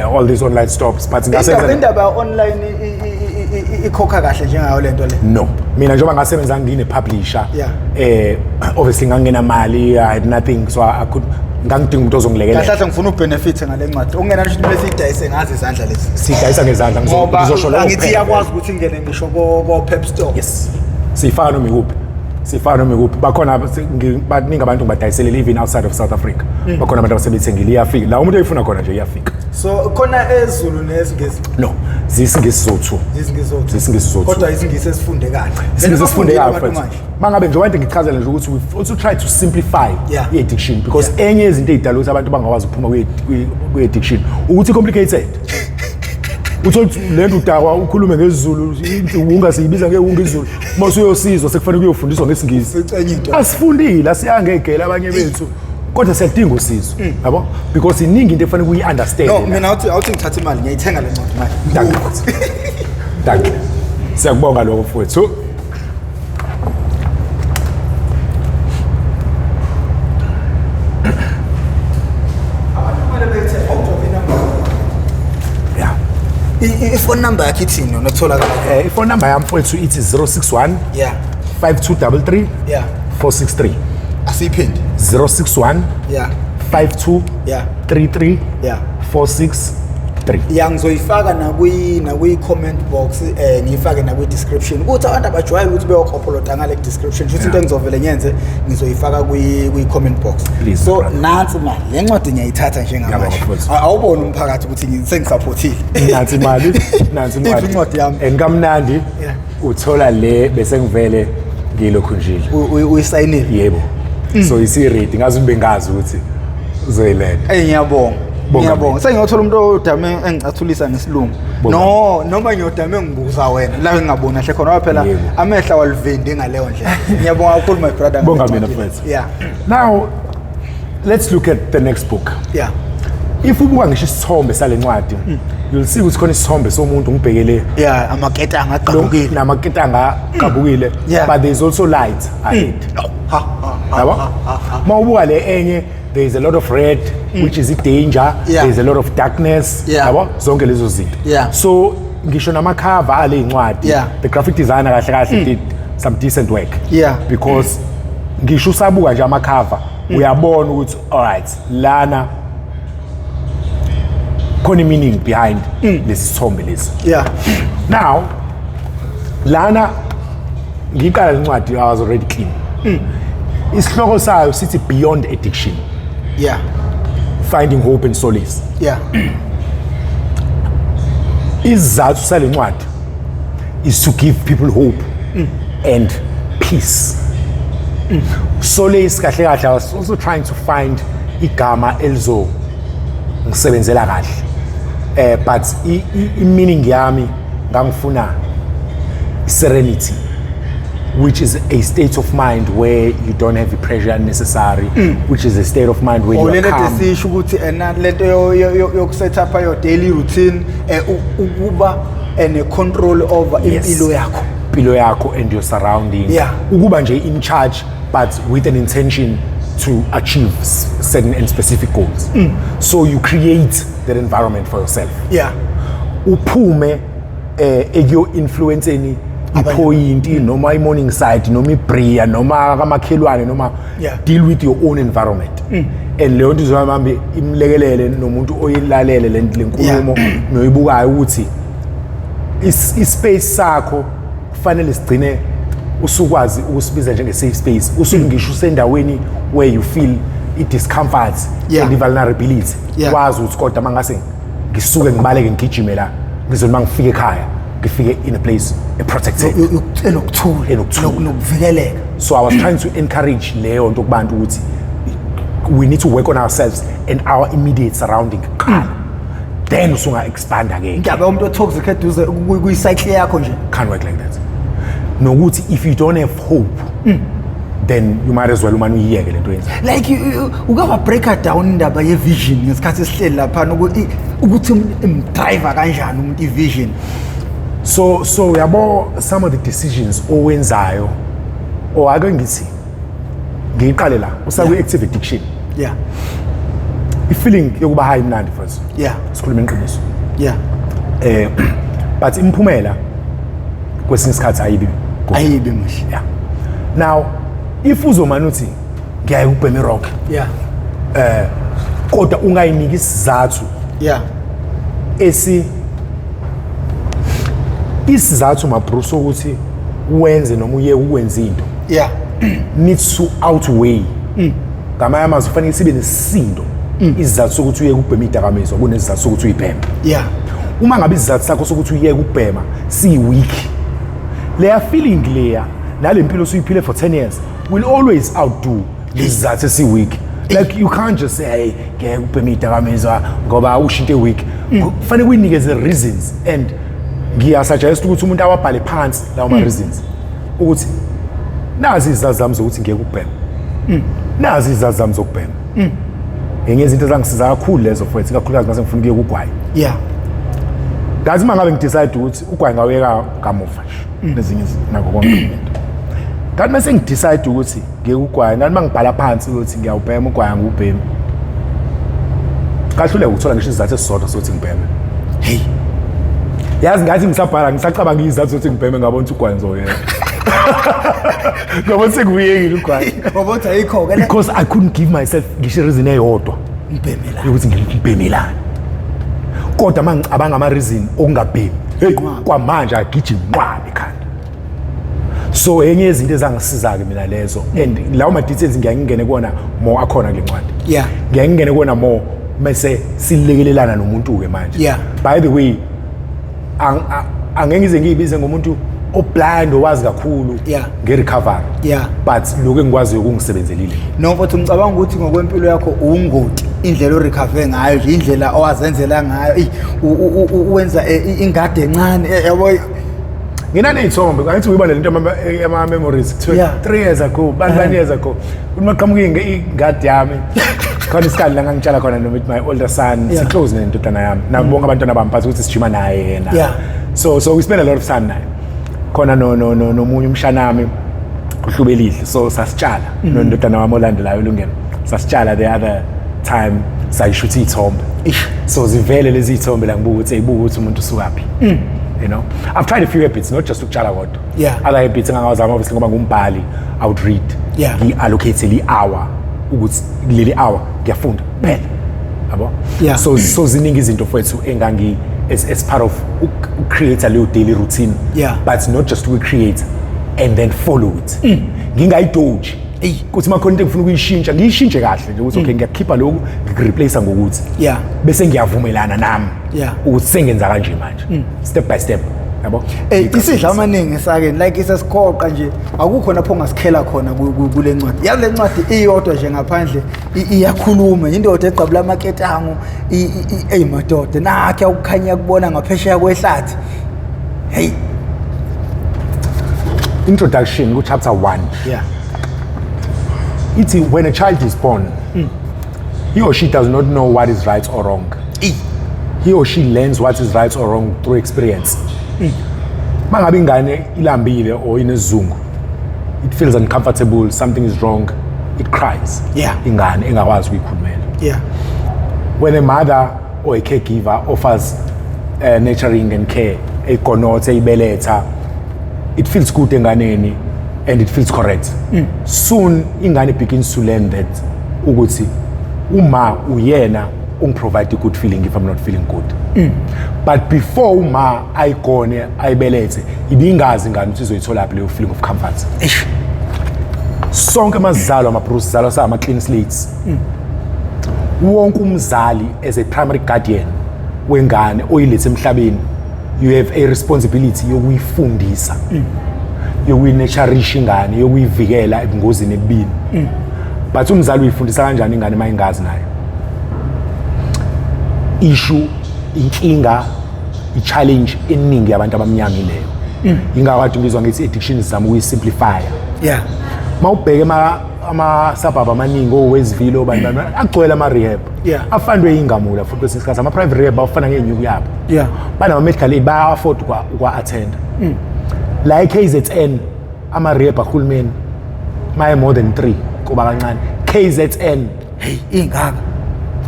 all these online stores but ngasenza indaba online ikhokha kahle njengayo lento le. No, mina njengoba ngasebenza ngine publisher obviously ngangena mali, I had nothing so I could ngangidinga umuntu ozongilekelela. Kahle ngifuna ubenefit ngale ncwadi. Ungena nje bese idayise ngazi izandla lezi. Sidayisa ngezandla ngizosho la. Ngithi yakwazi ukuthi ingene ngisho ko Pep Store. Yes. Sifana noma ikuphi. Sifana noma ikuphi. Bakhona baningi abantu badayisela living outside of South Africa. Bakhona abantu abasebenzengile iyafika. La umuntu oyifuna khona nje iyafika. So khona ezulu nesingisi. No, zisingisi zothu. Zisingisi zothu. Kodwa isingisi esifunde kahle. Isingisi esifunde kahle. Mangabe nje wayinte ngichazela nje ukuthi we also try to simplify i-addiction because enye izinto ezidala ukuthi abantu bangakwazi ukuphuma kwi-addiction ukuthi complicated. Uthi lento udakwa ukhulume ngesiZulu ungasiyibiza ngeungizulu mase uyosizwa sekufanele kuyofundiswa ngesingisi. Asifundile asiyangegela abanye bethu kodwa siyadinga usizo yabo because iningi into efanele kuyi-understand. No, mina awuthi ngithatha imali ngiyayithenga le ncwadi manje. Danke. Siyakubonga lokho mfowethu. Phone number yakhe ithini nokutholakala? Phone number yami mfowethu ithi 061 5233 463. Asiphinde. 061 5233 463. Yeah, ngizoyifaka nakwi comment box ngiyifake nakwi description. Ukuthi abantu abajwayele ukuthi beyokhopolota ngale description. Futhi into engizovela ngiyenze ngizoyifaka kwi comment box. Please, so nansi mali le ncwadi ngiyayithatha njengamanje. Awubona umphakathi ukuthi sengisupportile. Nansi imali. Iphi incwadi yami? Enkamnandi uthola le bese ngivele ngilokhunjile. Uyisayinile? Yebo. So isi-read ngazi bengazi ukuthi uzoyilela. Ngiyabonga. Ngiyabonga. Sengiyothola umuntu odame engicathulisa ngesilungu. Noma ngiyodame ngibuza wena la ngingabona hle khona phela amehla walivende ngaleyo ndlela. Ngiyabonga kakhulu my brother. Bonga mina mfethu. Yeah. Now let's look at the next book. Yeah. If ubuka ngisho isithombe sale ncwadi you'll see ukuthi khona isithombe somuntu ngibhekele amaketanga aqabukile namaketanga aqabukile but there is also light ahead. Yabo mawubuka le enye there is a lot of red which is a danger, there is a lot of darkness yabo zonke lezo zinto. So ngisho namakhava ale incwadi the graphic designer kahle kahle did some decent work because ngisho usabuka nje amakhava uyabona ukuthi alright lana khona meaning behind lesi sithombe lesi. Now lana ngiqala lencwadi I was already clean. Isihloko sayo sithi beyond addiction. Finding hope and solace. Isizathu sale ncwadi is to give people hope and peace. Solace kahle kahle I was also trying to find igama elizo ngisebenzela kahle. But i-meaning yami ngangifuna serenity, which is a state of mind where you don't have the pressure unnecessary, which is a state of mind where you are calm. Sisho ukuthi lento yokuset up your daily routine ukuba control over impilo yakho. Impilo yakho and your surroundings. Ukuba nje in charge but with an intention to achieve certain and specific goals. So you create that environment for yourself. Uphume eyo influence any point noma morning side noma ibria noma kamakhelwane noma deal with your own environment. And leyo nto izomambe imlekelele nomuntu oyilalele le nkulumo noyibukayo ukuthi ispace sakho kufanele sigcine usukwazi ukusibiza njenge safe space usungisho usendaweni where you feel i-discomfort and i-vulnerability wazi ukuthi kodwa mangase ngisuke ngibaleke ngigijime la ngizona mangifike ekhaya ngifike in a place protected enokuvikeleka. So I was trying to encourage leyo nto kubantu ukuthi we need to work on ourselves and our immediate surrounding. then usunga expand again. Ngabe umuntu otoxic eduze kuyicycle yakho nje. Can't work like that. Nokuthi if you don't have hope, then you might as well umane uyiyeke lento yenza. Like ukaba break down indaba ye vision ngesikhathi esihleli lapha ukuthi driver kanjani umuntu I vision. So yabo some of the decisions owenzayo or ake ngithi ngiqale la usakwe active addiction. Yeah. I feeling yokuba high mnandi first. Yeah. Sikhuluma iqiniso. Yeah. But imphumela kwesinye isikhathi ayibi muhle. Yeah. Now if uzomana uthi ngiyaye ubheme rock. Yeah. Kodwa ungayiniki isizathu. Yeah. Isizathu mabruso ukuthi wenze noma uye ukwenza into. Yeah. Needs to outweigh. Ngamanye amazwi kufanele sibe nesisindo. Isizathu sokuthi uye ubhema idakamizwa kunesizathu sokuthi uyibhema. Yeah. Uma ngabe isizathu sakho sokuthi uye ubhema si weak. Leya feeling leya nalempilo suyiphile for 10 years will always outdo isizathu esi weak. Like you can't just say hey ngeke ubhema idakamizwa ngoba ushinto weak. Kufanele uyinikeze reasons and ngiyasuggest ukuthi umuntu awabhale phansi lawo ma reasons ukuthi nazi izizathu zami zokuthi ngeke ubhema. Nazi izizathu zami zokubhema. Enye izinto ezangisiza kakhulu lezo futhi kakhulukazi mase ngifuna ukuye kugwayi. Yeah. Ngathi mangabe ngidecide ukuthi ugwayi ngawuyeka kamuva nje nezinye nakho konke into. Ngathi mase ngidecide ukuthi ngeke ugwayi ngathi mangibhala phansi ukuthi ngiyawubhema ugwayi ngubhema. Kahlule ukuthola ngisho izizathu esisodwa sokuthi ngibheme. Hey. Yazi ngathi ngisabhala ngisacabanga izizathu sokuthi ngibheme ngabona ukuthi ugwayi ngizoyeka. Ngoba sekuyekile ugwayi. Ngoba uthi ayikho ke. Because I couldn't give myself ngisho reason eyodwa. Ngibhemelana. Ukuthi ngibhemelana. Kodwa mangicabanga ama reason okungabhemi. Hey kwamanje agijima nqwabe ekhanda. So enye izinto ezangisiza ke mina lezo and lawo ma details ngiyangene kuona more akhona kule ncwadi. Yeah. Ngiyangene kuona more mase silekelelana nomuntu ke manje. Yeah. By the way angeke ngize ngiyibize ngomuntu oblind owazi kakhulu ngerecovery. Yeah. But lokho engikwazi ukungisebenzelile. No but ngicabanga ukuthi ngokwempilo yakho ungoti indlela orecover ngayo nje indlela owazenzela ngayo uwenza ingadi encane yabo nginanezithombe ngathi uyibona lento ama memories 3 years ago 1 years ago umaqhamuke ingadi yami khona isikali la ngangitshala khona no with my older son si close nentotana yami nabonke abantwana bami phathi ukuthi sijima naye yena. So we spend a lot of time naye khona nomunye umshanami uhlubelihle so sasitshala nondotana wami olandelayo ulungene sasitshala the other time sayishutha izithombe so zivele lezi izithombe la ngibuka ukuthi eyibuka ukuthi umuntu usukaphi. You know, I've tried a few habits, not just ukutshala kodwa. Other habits engangawazama obviously ngoba ngumbhali I would read. Ngi-allocate le hour ukuthi leli hour ngiyafunda phela. Yabo? So ziningi izinto fethu engangi as part of create a little daily routine. But not just to create and then follow it. Ngingayidoji. Kuthi makhona into engifuna ukuyishintsha ngiyishintshe kahle nje ukuthi okay ngiyakhipha lokho ngireplace ngokuthi bese ngiyavumelana nami ukuthi sengenza kanje manje step by step yabo. Isidla amaningi sake like isesiqoqa nje akukho lapho ongasikhela khona kule ncwadi. Yale ncwadi iyodwa nje ngaphandle iyakhuluma indoda eqabula amaketango madoda nakhe ukukhanya kubona ngaphesheya kwehlathi. Hey. Introduction ku chapter 1. It's when a child is born, he or she does not know what is right or wrong. He or she learns what is right or wrong through experience. Mangabe ingane ilambile or inezungu, it feels uncomfortable, something is wrong, it cries. Ingane engakwazi ukuyikhulumela. When a mother or a caregiver offers nurturing and care, ekonothe ibeletha, it feels good enganeni and it feels correct. Soon ingane begins to learn that ukuthi uma uyena provide a good feeling if I'm not feeling good. But before uma ayigone ayibelethe ibingazi ingane ukuthi izoyithola leyo feeling of comfort. Sonke amazalo amabruce zalo sama clean slates. Wonke umzali as a primary guardian wengane oyilethe emhlabeni, you have a responsibility yokuyifundisa. Yokuyinurturisha ingane, yokuyivikela ebungozini ebini. But umzali uyifundisa kanjani ingane mayingazi nayo? Issue inkinga i-challenge eningi yabantu abamnyama leyo ingakade ngizwa ngithi addiction zami ukuyisimplify mawubheke ama-suburb amaningi owezivile obani agcwele ama-rehab afandwe ingamula futhi kwesinye isikhathi ama-private rehab awafana ngenyuku yabo banama-medical aid baya-afford ukwa-attenda la i-KZN ama-rehab ahulumeni maye more than 3 kuba kancane KZN ingaka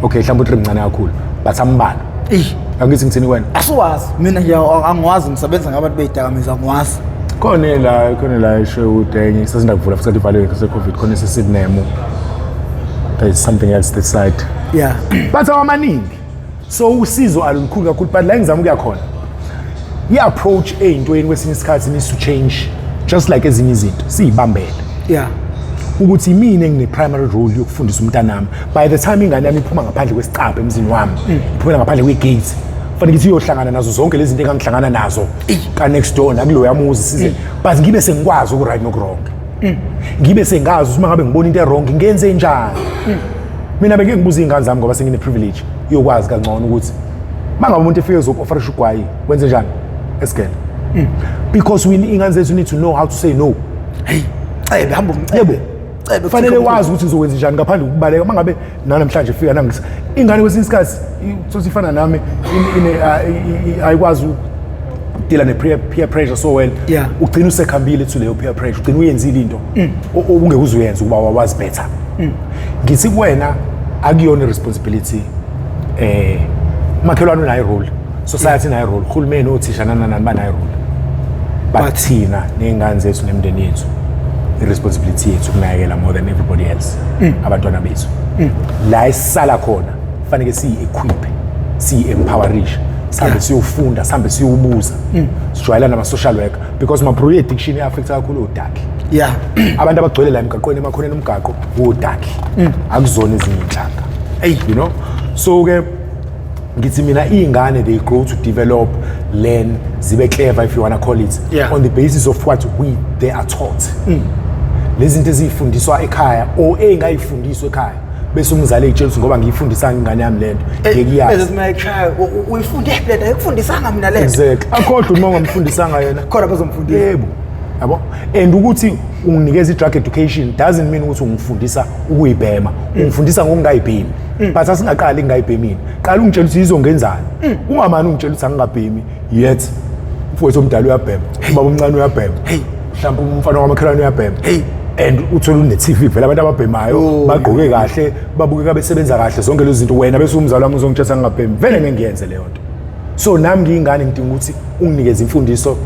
okay mhlawumbe 3 mncane kakhulu but ambala angithi ngithini wena asiwazi mina nje angiwazi ngisebenza ngabantu beyidakamizwa angiwazi khona la isho udenye sesinda kuvula futhi ivalwe nge-COVID khona sesidnemo there is something else this side but awamaningi so usizo alukhulu kakhulu but la ngizama ukuya khona i-approach ey'ntweni kwesinye isikhathi needs to change just like ezinye izinto siyibambele ukuthi mina ngine-primary role yokufundisa umntanami by the time ingane yami iphuma ngaphandle kwesicabha emzini wami iphumela ngaphandle kwegate kufanele ukuthi uyohlangana nazo zonke lezi zinto engangihlangana nazo ka-next door nakuloya muzi size but ngibe sengikwazi uku-right noku-wrong ngibe sengazi ukuthi uma ngabe ngibona into e-wrong ngenze njani mina beke ngibuza iy'ngane zami ngoba sengine-privilege iyokwazi kangcono ukuthi uma ngabe umuntu efike zoku-ofarisha ugwayi wenze njani esigele because iy'ngane zethu need to know how to say no fanele wazi ukuthi ngizokwenza njani ngaphandle kokubaleka uma ngabe namhlanje fika nangithi ingane kwesinye isikhathi sothi ifana nami ayikwazi ukudila ne-peer pressure so well ugcina usekhambile to leyo peer pressure ugcina uyenzile into ungeke uzuyenza ukuba wazi better ngithi kuwena akuyona i-responsibility umakhelwane unayo i-role society nayo i-role uhulumeni othisha nanani banayo i-role but thina ney'ngane zethu nemindeni yethu i-responsibility yethu ukunakekela more than everybody else abantwana bethu la esisala khona kufanele siyi-equipe siyi-empowerishe sihambe siyofunda sihambe siyobuza sijwayelana nama-social worker because mabro i-addiction i-affecta kakhulu odaki abantu abagcwele la emgaqweni emakhoneni omgaqo wodaki akuzona ezinye inhlanga you know so-ke ngithi mina iy'ngane they grow to develop learn zibe clever if you wanna call it on the basis of what they are taught lezi zinto eziyifundiswa ekhaya or engayifundiswa ekhaya bese umzali etshela ukuthi ngoba ngiyifundisa ingane yami lento ngiyazi ezimayikhaya uyifunde lento ayikufundisanga mina lento exactly akhohlwe uma ungamfundisanga yena khona bazomfundisa yebo yabo and ukuthi unginikeza i-drug education doesn't mean ukuthi ungifundisa ukuyibhema ungifundisa ngokungayibhemi but asingaqali ngingayibhemini qala ungitshela ukuthi izongenzani ungamani ungitshela ukuthi angingabhemi yet mfowethu omdala uyabhema ubaba omncane uyabhema mhlawumbe umfana wamakhelwane uyabhema and uthola une-TV vele abantu ababhemayo bagqoke kahle babukeka besebenza kahle zonke lezi zinto wena bese umzali wami uzongitshela ngingabhemi vele ngeke ngiyenze leyo nto so nami ngiyingane ngidinga ukuthi unginikeze imfundiso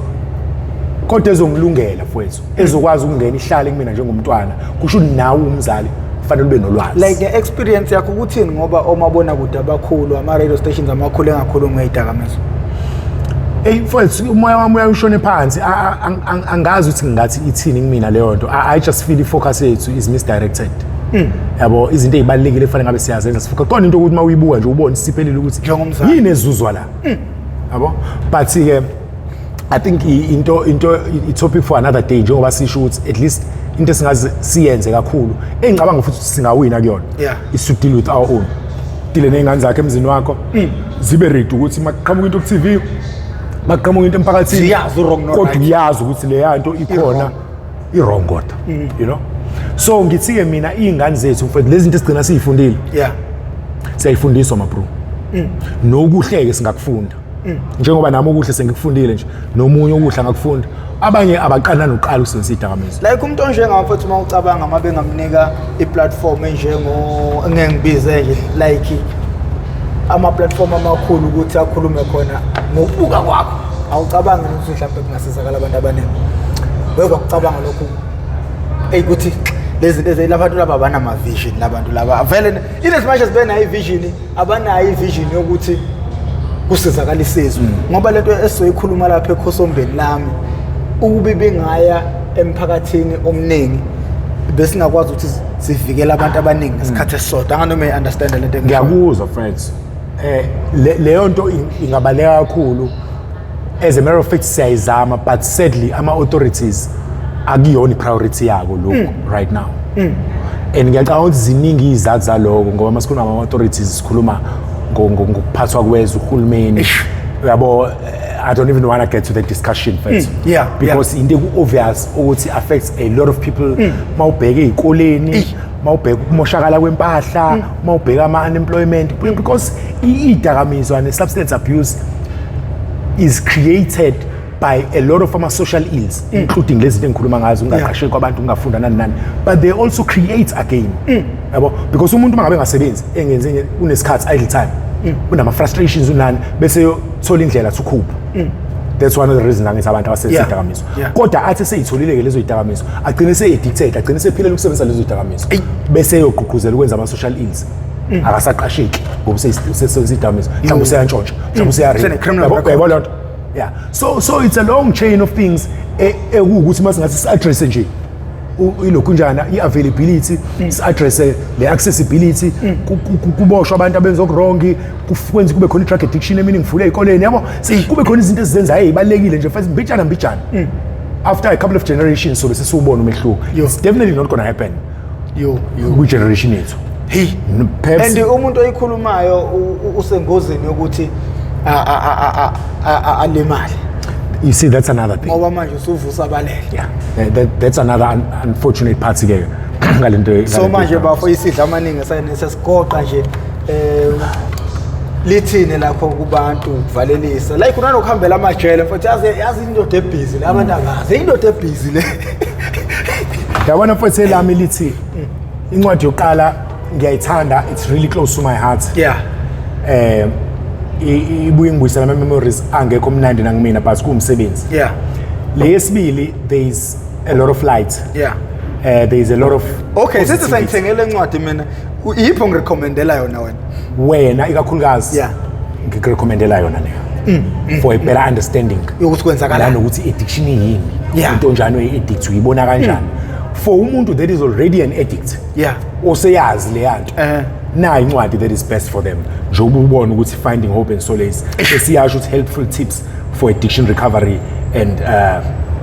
kodwa ezongilungela mfowethu ezokwazi ukungena ihlale kumina njengomntwana kusho ukuthi nawe umzali kufanele ube nolwazi like the experience yakho ukuthini ngoba omabona kude abakhulu ama-radio stations amakhulu engakhulumi ngeyidakamizwa mfowethu umoya wami uyashone phansi angazi ukuthi ngingathi ithini kumina leyo nto I just feel i-focus yethu is misdirected yabo izinto ey'balulekile kufanele ngabe siyazenza sifoka khona into ukuthi uma uyibuka nje ubone siphelile ukuthi yini ezuzwa la yabo but-ke I think i-topic for another day njengoba sisho ukuthi at least into esingaze siyenze kakhulu engicabanga futhi singawina kuyona is to deal with our own dile ney'ngane zakhe emzini wakho zibe ready ukuthi maqhamuka into ku-TV maqhamuka into emphakathini kodwa uyazi ukuthi leya nto ikhona i-wrong kodwa you know so ngithi-ke mina iy'ngane zethu mfethu lezi zinto esigcina siy'fundile siyayifundiswa mabro nokuhle-ke singakufunda njengoba nami okuhle sengikufundile nje nomunye okuhle angakufunda abanye abaqala nokuqala ukusebenzisa idakamizwa like umuntu onjengawo mfethu uma ucabanga uma bengamnika i-platform engengibize nje like ama-platform amakhulu ukuthi akhulume khona ngokubuka kwakho awucabangi ukuthi mhlawumbe kungasizakala abantu abaningi wekwa kucabanga lokhu ukuthi lezi zinto ezilabantu laba abanama-vision labantu laba vele in as much as benayo i-vision abanayo i-vision yokuthi kusizakala isizwe ngoba lento esizoyikhuluma lapha ekhosombeni lami ukube bengaya emphakathini omningi besingakwazi ukuthi sivikele abantu abaningi ngesikhathi esisodwa anganoma i-understand lento ngiyakuzwa friends leyo nto ingabaleka kakhulu as a matter of fact siyayizama but sadly ama-authorities akuyona i-priority yako lokhu right now and ngiyacabanga ukuthi ziningi izathu zaloko ngoba masikhuluma ama-authorities sikhuluma ngokuphathwa kwezwe uhulumeni yabo. I don't even want to get to the discussion first. Because into obvious ukuthi affects a lot of people. Mawubheka ezikoleni, mawubheka ukumoshakala kwempahla, mawubheka ama-unemployment, because izidakamizwa and substance abuse is created by a lot of social ills, including lezi zinto engikhuluma ngazo, ungaqasheki kwabantu, ungafunda nani, but they also create again. Yabo, because umuntu mangabe ngasebenzi engenze unesikhathi idle time, unama frustrations unani bese yothola indlela ukukhupha. That's one of the reasons angithi abantu abasezidakamizwa. Kodwa athi seyitholile lezo zidakamizwa, agcine seyiaddicted, agcine sephilela ukusebenzisa lezo zidakamizwa. Bese yogqugquzela ukwenza ama social ills. Akasaqasheki ngoba seyidakamizwa. Mhlawumbe useyantshontsha, mhlawumbe useyarela. Yeah. So it's a long chain of things ukuthi masingathi si-address nje ilokhu njana i-availability, si-address le-accessibility, kuboshwa abantu abenza okurongi, kwenza kube khona i-drug addiction eminingi ey'koleni, yabo, kube khona izinto ezizenzayo ey'balulekile nje futhi mbijana after a couple of generations sobe sesiwubona umehluko. It's definitely not gonna happen kwi-generation yethu. And umuntu oyikhulumayo usengozini yokuthi alimali. You see, that's another thing. Yeah, that's another unfortunate part again. So manje bafo isidla amaningi sesigoqa nje lithini lapho kubantu kuvalelisa like unanokuhambela amajele mfowethu yazi indoda ebusy la abantu akazi indoda ebusy le. Yabona mfowethu lami lithi incwadi yokuqala ngiyayithanda, it's really close to my heart. Ibuye ngibuyisela ama memories angekho mnandi nangimina but kuumsebenzi. Leyesibili, there is a lot of light. There is a lot of okay, sithi sengithengele incwadi mina yipho ngirecommendela yona wena ikakhulukazi ngikurecommendela yona leyo for a better understanding yokuthi kwenzakala nokuthi addiction yini, into njani oyi-addict uyibona kanjani for umuntu that is already an addict, oseyazi le yanto na incwadi that is best for them njengoba ubona ukuthi finding hope and solace esiyasho ukuthi helpful tips for addiction recovery and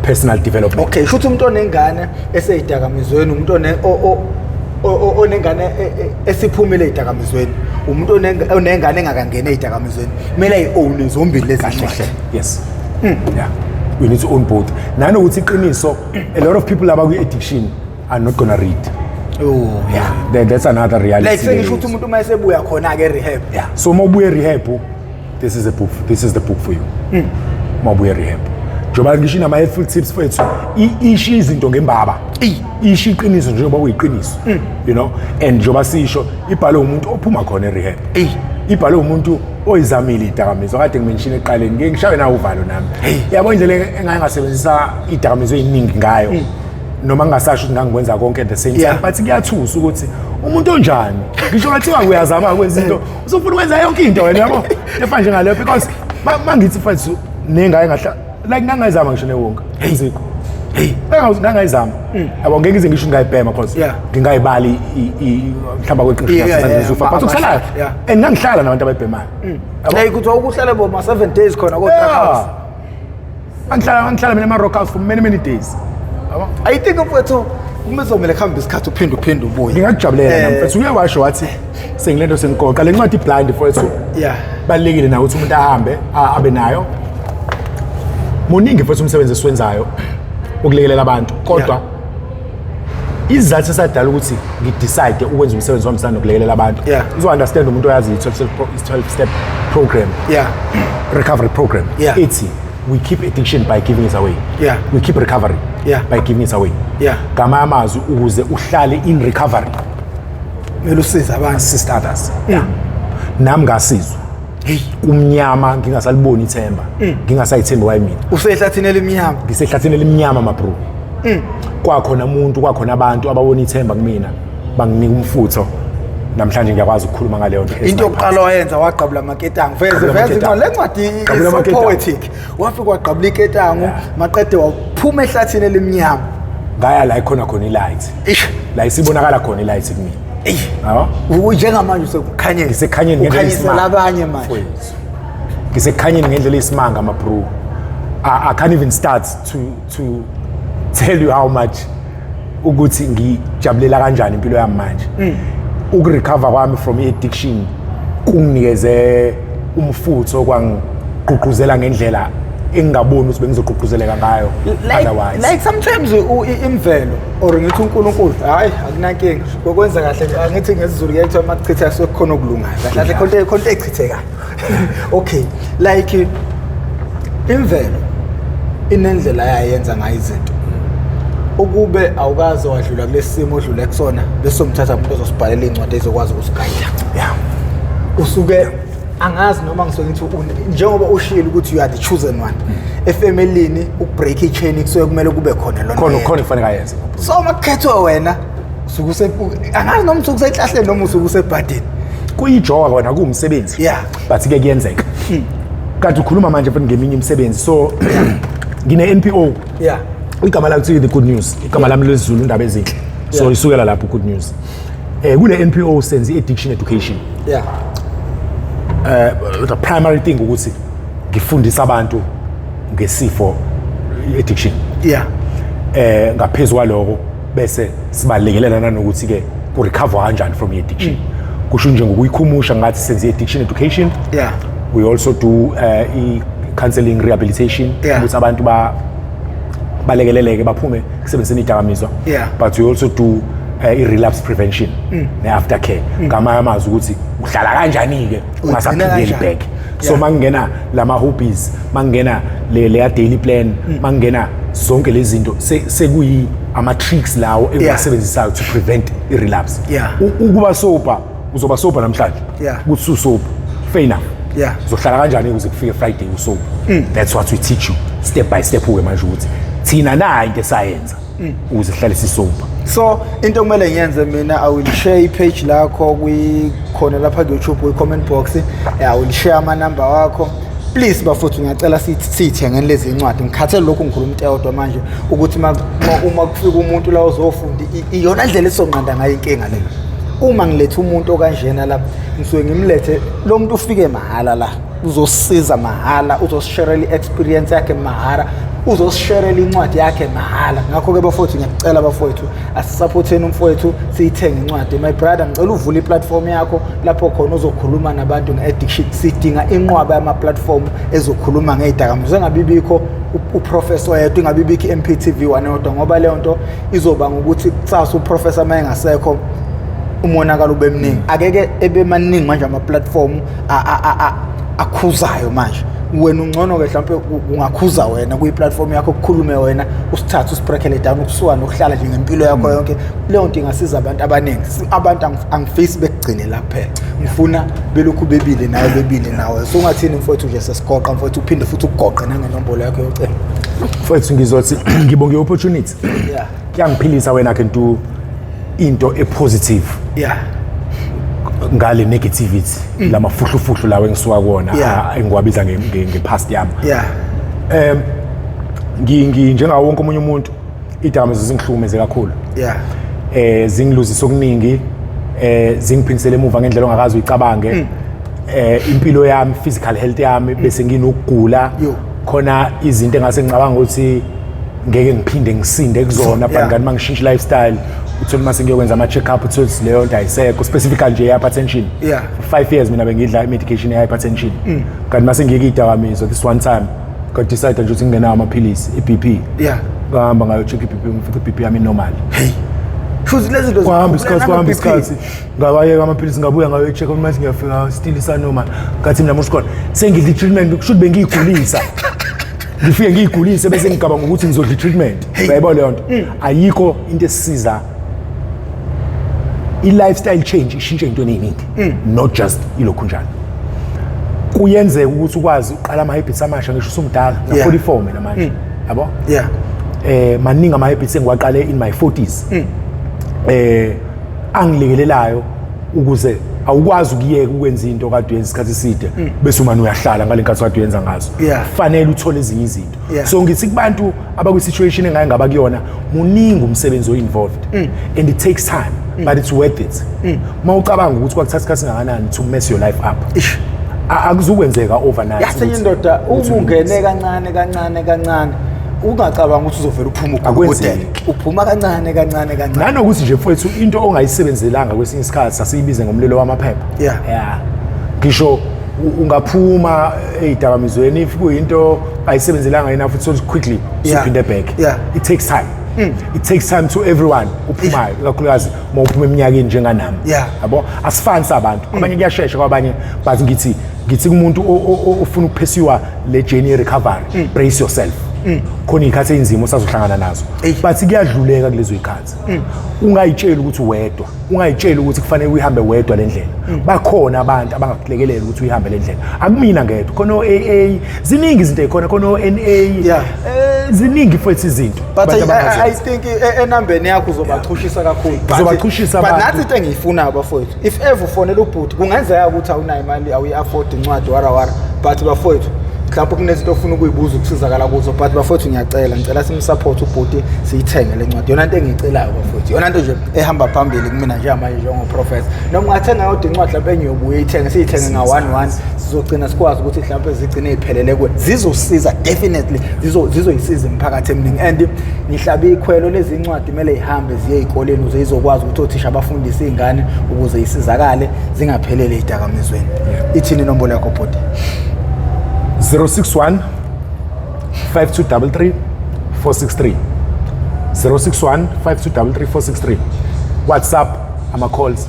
personal development. Okay, shuthi umuntu onengane eseyidakamizweni, umuntu onengane esiphumile ezidakamizweni, umuntu onengane engakangena ezidakamizweni, kumele ayi-own zombili lezi zinto. Yes. Yeah. We need to own both. Nanokuthi iqiniso, a lot of people abakwi-addiction are not gonna read. Oh, that's another reality. Like saying ukuthi umuntu mayesebuya khona ke rehab. So mawubuye rehab, this is the book for you. Mawubuye rehab. Njoba ngisho nama helpful tips fethu, isho izinto ngembaba. Isho iqiniso njengoba kuyiqiniso. You know, and njoba sisho ibhalo umuntu ophuma khona rehab. Ibhalo umuntu oyizamile idakamizwa kade ngimenshini eqaleni ngeke ngishawe na uvalo nami. Yabo indlela engasebenzisa idakamizwa eziningi ngayo. Noma ngingasasho ukuthi ngangikwenza konke at the same time, but ngiyathusa ukuthi umuntu onjani ngisho ngathiwa uyazama ukwenza into usufuna ukwenza yonke into wena yabo efana nje ngaleyo because mangithi futhi nengaye ngahla like ngangayizama ngisho newonga ezikho ngangayizama yabo ngeke ngize ngisho ngayibhema because ngingayibali mhlamba kweqiniso ngizofa but ukuhlala and ngangihlala nabantu abayibhemayo like kuthi ukuhlala bo ma 7 days khona ko truck house ngihlala mina ma rock house for many days. I think mfethu umezomela khamba isikhathi uphinde ubuye. Ngingakujabulela mfethu uyawasho wathi sengilento sengigoqa le ncwadi blind mfethu. Balekile na ukuthi umuntu ahambe abe nayo. Muningi mfethu umsebenzi esiwenzayo ukulekelela abantu kodwa izathu esadala ukuthi ngidecide ukwenza umsebenzi wami sanda ukulekelela abantu. Uzo understand umuntu oyazi i-12 step program. Recovery program. It's we keep addiction by giving it away. We keep recovery by giving it away. Gama amazwi ukuze uhlale in recovery. Mele usize abantu, assist others. Nami ngasizwa. Umnyama ngingasaliboni ithemba. Ngingasayithembi wayimina. Usehlathini elimnyama. Ngisehlathini elimnyama ma bro. Kwakhona umuntu, kwakhona abantu ababona ithemba kumina. Banginika umfutho. Namhlanje ngiyakwazi ukukhuluma ngale nto. Into yokuqala wayenza waqabula amaketanga. Veze le ncwadi is poetic. Wafika waqabula iketango, maqede waphuma ehlathini elimnyama. Ngaya la ikhona khona ilight. La isibonakala khona ilight kimi. Yabo? Njengamanje usekukhanyeni. Ngisekhanyeni ngendlela isimanga. Labanye manje. Ngisekhanyeni ngendlela isimanga ma bro. I can't even start to tell you how much ukuthi ngijabulela kanjani impilo yami manje. Ukurecover kwami from addiction kunginikeze umfutho kwangigqugquzela ngendlela engingaboni ukuthi bengizogqugquzeleka ngayo otherwise. Like sometimes imvelo or ngithi uNkulunkulu hayi akunankinga ngokwenza kahle angithi ngesizulu kuyethiwa makuchitha sekukhona okulungayo kahle konke echithekayo. Okay, like imvelo inendlela yayenza ngayo izinto ukube awukaze wadlula kulesimo odlule kusona bese umthatha umuntu ozosibhalela incwadi ezokwazi ukusigayida. Yeah, usuke angazi noma ngisoke ngithi njengoba ushilo ukuthi you are the chosen one efemelini ukubreak ichain kusuke kumele kube khona lona khona kufanele ayenze. So makukhethwe wena usuke angazi noma usuke usehlahleni noma usuke usebhadini kuyijoka wena kuwumsebenzi. Yeah, but ke kuyenzeka kanti ukhuluma manje futhi ngeminye imisebenzi so ngine NPO. Yeah, igama lakho kuthi the good news, igama lami lesiZulu indaba ezinhle. So isukela lapho good news. Kule NPO senze addiction education. Yeah, the primary thing ukuthi ngifundisa abantu ngesifo addiction. Yeah, Ngaphezulu kwaloko bese sibalekelela nanokuthi ke ku recover kanjani from addiction. Kusho nje ngokuyikhumusha ngathi senze addiction education. Yeah, we also do counseling rehabilitation ukuthi abantu balekeleleke baphume kusebenziseni idakamizwa. Yeah, but we also do relapse prevention ne aftercare. Ngamanye amazwi ukuthi uhlala kanjani ke ungasaphindeli back. So mangena lama hobbies, mangena le daily plan, mangena zonke lezi zinto sekuyi ama tricks lawo engiwasebenzisayo to prevent i relapse. Ukuba sober uzoba sober namhlanje. Kuthi usober fair enough. Uzohlala kanjani ukuze kufike Friday usober. That's what we teach you step by step uke manje ukuthi thina na into esayenza ukuze sihlale sisober. So into kumele ngiyenze mina I will share i-page lakho khona lapha ku YouTube kwi-comment box. I will share ama number wakho. Please bafuthu ngiyacela sithengeni lezi incwadi. Ngikhathele lokho ngikhuluma into manje ukuthi uma kufika umuntu la uzofunda iyona ndlela esonqanda ngayo inkinga leyo. Uma ngilethe umuntu okanjena lapha ngisuke ngimlethe lo muntu ufike mahala la uzosiza mahala uzosishare i-experience yakhe mahala uzosishare incwadi yakhe mahala. Ngakho ke bafowethu ngiyacela bafowethu asisupporteni umfowethu siyithenge incwadi. My brother ngicela uvule i-platform yakho lapho khona uzokhuluma nabantu nge-addiction. Sidinga inqwaba yama-platform ezokhuluma ngezidakamizwa. Engabibikho uprofessor yedwa, ingabibikho Mp TV1 yodwa ngoba leyo nto izoba ngokuthi kusasa uprofessor mayengasekho umonakalo ubemningi. Akeke ebemaningi manje ama-platform akhuzayo manje. Wena ungcono ke mhlawumbe ungakhuza wena kuyi-platform yakho ukukhulume wena usithathe usibreakele down ukusuka nokuhlala nje ngempilo yakho yonke. Leyo nto ingasiza abantu abaningi. Abantu angifisi bekugcine la kuphela. Ngifuna belokhu bebile nawe bebile nawe. So ungathini mfowethu nje sesigoqa mfowethu uphinde futhi ugoqe nangenombolo yakho yocingo. Mfowethu ngizothi ngibonge opportunity. Kuyangiphilisa wena ke nto into positive. Ngale negativity lama fuhlufuhlu lawo engisuka kuona engiwabiza ngepast yami. Njengawo wonke omunye umuntu idakamizwa zingihlukumeze kakhulu. Zingiluzisa okuningi, zingiphindisela emuva ngendlela ongakazi uyicabange. Impilo yami, physical health yami bese nginokugula khona izinto engase ngicabanga ukuthi ngeke ngiphinde ngisinde kuzona but ngani mangishintsha lifestyle uthola mase ngiyokwenza ama check up uthola leyo nto ayisekho specifically nje hypertension. 5 years mina bengidla medication ye hypertension. Kanti mase ngiyeke idakamizwa this one time ka decide nje ukuthi ngingenawo amaphilisi iBP. Ngihamba ngayo check iBP ngifika iBP yami normal. Futhi lezi zinto kwahamba isikhathi ngawayeka amaphilisi ngabuya ngayo check up mase ngiyafika still isa normal. Kathi mina mushikona sengidla treatment kushuthi bengiyigulisa. Ngifike ngiyigulise bese ngicabanga ukuthi ngizodla treatment. Uyayibona leyo nto ayikho into esisiza i-lifestyle change ishintshe into eningi not just ilokhu njalo. Kuyenzeka ukuthi ukwazi uqala ama-habits amasha ngisho usumdala na 44 mina manje yabo. Maningi ama-habits engiwaqale in my 40s angilekelelayo ukuze awukwazi ukuyeka ukwenza into kade uyenza isikhathi eside bese umani uyahlala ngale nkathi kade uyenza ngazo. Kufanele uthole ezinye izinto. So ngithi kubantu abakwi-situation engaye ngaba kuyona muningi umsebenzi o-involved and it takes time but it's worth it. Mawucabanga ukuthi kwakuthatha isikhathi singakanani to mess your life up akuzukwenzeka overnight. Yasenye ndoda ubungene kancane ungacabanga ukuthi uzovela uphuma ukugudela uphuma kancane nanokuthi nje mfowethu into ongayisebenzelanga kwesinye isikhathi sasiyibize ngomlilo wamaphepha. ngisho ungaphuma ezidakamizweni if kuyinto ayisebenzelanga enough futhi quickly uphinde back. It takes time. It takes time to everyone uphumayo kakhulukazi uma uphuma eminyakeni njenganami. Yabo asifani sabantu abanye kuyashesha kwabanye but ngithi kumuntu ofuna ukuphesiwa le journey recovery brace yourself. Khona ikhathi enzima usazohlangana nazo but kuyadluleka kulezo ikhathi. Ungayitshela ukuthi uwedwa, ungayitshela ukuthi kufanele uyihambe wedwa le ndlela. Bakhona abantu abangakulekelela ukuthi uyihambe le ndlela. Akumina ngedwa khona AA ziningi izinto ekhona khona NA ziningi futhi izinto. But I think enambeni yakho uzobachushisa kakhulu. Uzobachushisa abantu. But nathi into engiyifuna abafowethu if ever ufonela ubhuti kungenzeka ukuthi awunayo imali awuyi-afford incwadi wara but bafowethu mhlawumbe kunezinto ofuna ukuyibuza ukusizakala kuzo but bafowethu ngicela simsupport ubhuti siyithenge le ncwadi yona into engiyicelayo bafowethu yona into nje ehamba phambili kumina nje manje njengoprofessor noma ungathenga yodwa incwadi lapho engiyobuye ithenge siyithenge nga-1 sizogcina sikwazi ukuthi mhlawumbe zigcine iphelele kuwe zizosiza definitely zizoyisiza imiphakathi eminingi and nihlabe ikhwelo lezi incwadi kumele ihambe ziye ezikoleni ukuze izokwazi ukuthi othisha abafundise izingane ukuze isizakale zingaphelele ezidakamizweni. Ithini inombolo yakho bhuti? 061 5233 463 061 5233 463 WhatsApp ama calls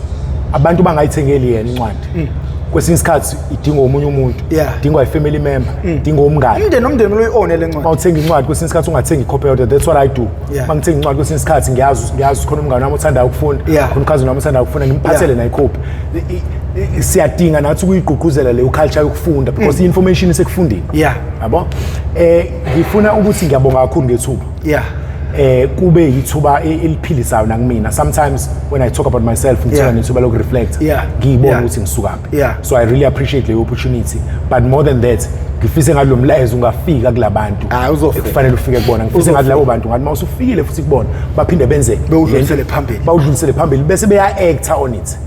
abantu bangayithengeli yena incwadi kwesinye isikhathi idinga omunye umuntu idinga i-family member idinga umngane umndeni uyi-own le ncwadi mawuthenga incwadi kwesinye isikhathi ungathenga i-copy yodwa that's what I do mangithenga incwadi kwesinye isikhathi ngiyazi khona umngane wami uthandayo ukufunda khona ukhazini wami uthandayo ukufunda ngimphathele nayo i-copy siyadinga nathi ukuyigqugquzela le culture yokufunda because i-information isekufundeni yabo ngifuna ukuthi ngiyabonga kakhulu ngethuba kube yithuba eliphilisayo nakumina sometimes when I talk about myself ngithola nethuba lokureflect ngiyibona ukuthi ngisukaphi so I really appreciate the opportunity but more than that ngifise ngalo mlayezo ungafika kulabantu kufanele ufike kubona ngifise ngathi labo bantu ngathi mawusufikile futhi kubona baphinde benze bawudlulisele phambili bese beya-acta on it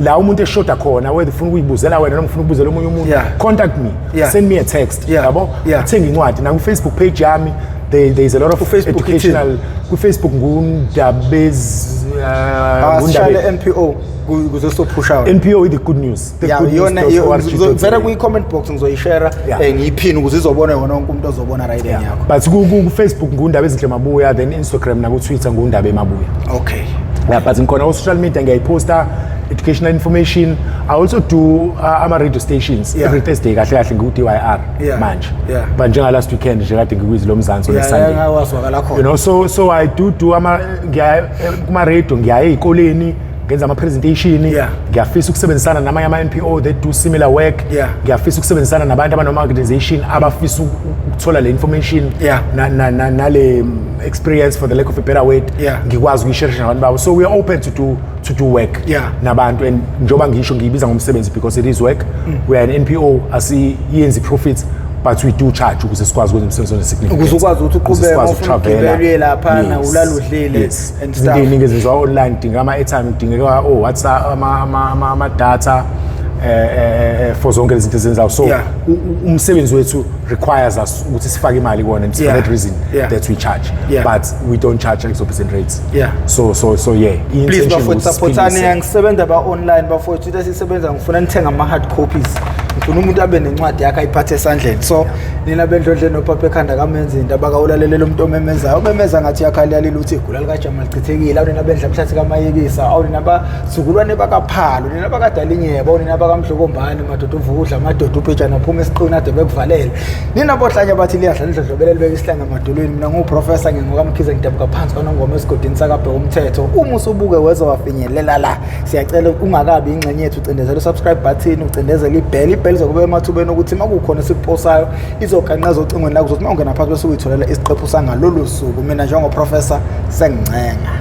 la umuntu eshoda khona whether ufuna ukuyibuzela wena noma ufuna ukubuzela omunye umuntu contact me send me a text yabo athenga incwadi na ku-Facebook page yami there is a lot of educational ku-Facebook ngundabez MPO kuze sophusha MPO is the good news vele kwi-comment box ngizoyishare ngiyiphini ukuze izobona yona wonke umuntu ozobona right yakho but ku-Facebook ngundaba ezinhle mabuya then Instagram naku-Twitter ngundaba emabuya but ngikhona ku-social media ngiyayiposta educational information. I also do ama-radio stations every Thursday kahle kahle ngiku-DYR manje but njenga last weekend nje kade ngikwizi lo mzansi on Sunday you know so I do kuma-radio ngiyaye ey'koleni ngenza ama-presentation ngiyafisa ukusebenzisana namanye ama-NPO that do similar work ngiyafisa ukusebenzisana nabantu abanama-organization abafisa ukuthola le information nale experience for the lack of a better word ngikwazi ukuyisharisha nabantu babo so we are open to do work nabantu and njengoba ngisho ngiyibiza ngomsebenzi because it is work we are an NPO asiyenzi profits but we do charge ukuze sikwazi ukwenza umsebenzi onesignificance ukuze ukwazi ukuthi uqhubeke ufike lapha na ulala udlile and stuff iningi ezenziwa online dinga ama-airtime dingeka WhatsApp ama-data for zonke lezi zinto ezenzayo so umsebenzi wethu requires us ukuthi sifake imali kuwona and for that reason that we charge but we don't charge exorbitant rates so please bafowethu supportani ngisebenza ba-online bafowethu into esisebenza ngifuna nithenga ama-hard copies ngifuna umuntu abe nencwadi yakhe ayiphathe esandleni so nina bendlondle nopapa ekhanda kamenza into abakawulalelele umuntu omemezayo omemeza ngathi yakhaliyalile uthi igula likaJama lichithekile awunina bendla mhlathi kamayekisa awunina abazukulwane bakaphalo nina bakadalinyeba awunina bakamhlokombane madoda uvudla amadoda upejana aphuma esiqini ade bekuvalele nina bohlanya bathi liyadla nidlodlobelele beke isihlanga emadolweni mina nguprofessor ngingokamkhize ngidabuka phansi kanongoma esigodini sakabheka umthetho uma usubuke weza wafinyelela la siyacela ungakabi ingxenye yethu ucindezela subscribe button ucindezela ibheli zokuba emathubeni ukuthi makukhona sikuposayo izoganqaza ocingweni lakho uzothi uma ungena phakathi bese uyitholela isiqephu sangalolu suku mina njengoprofessor sengincenga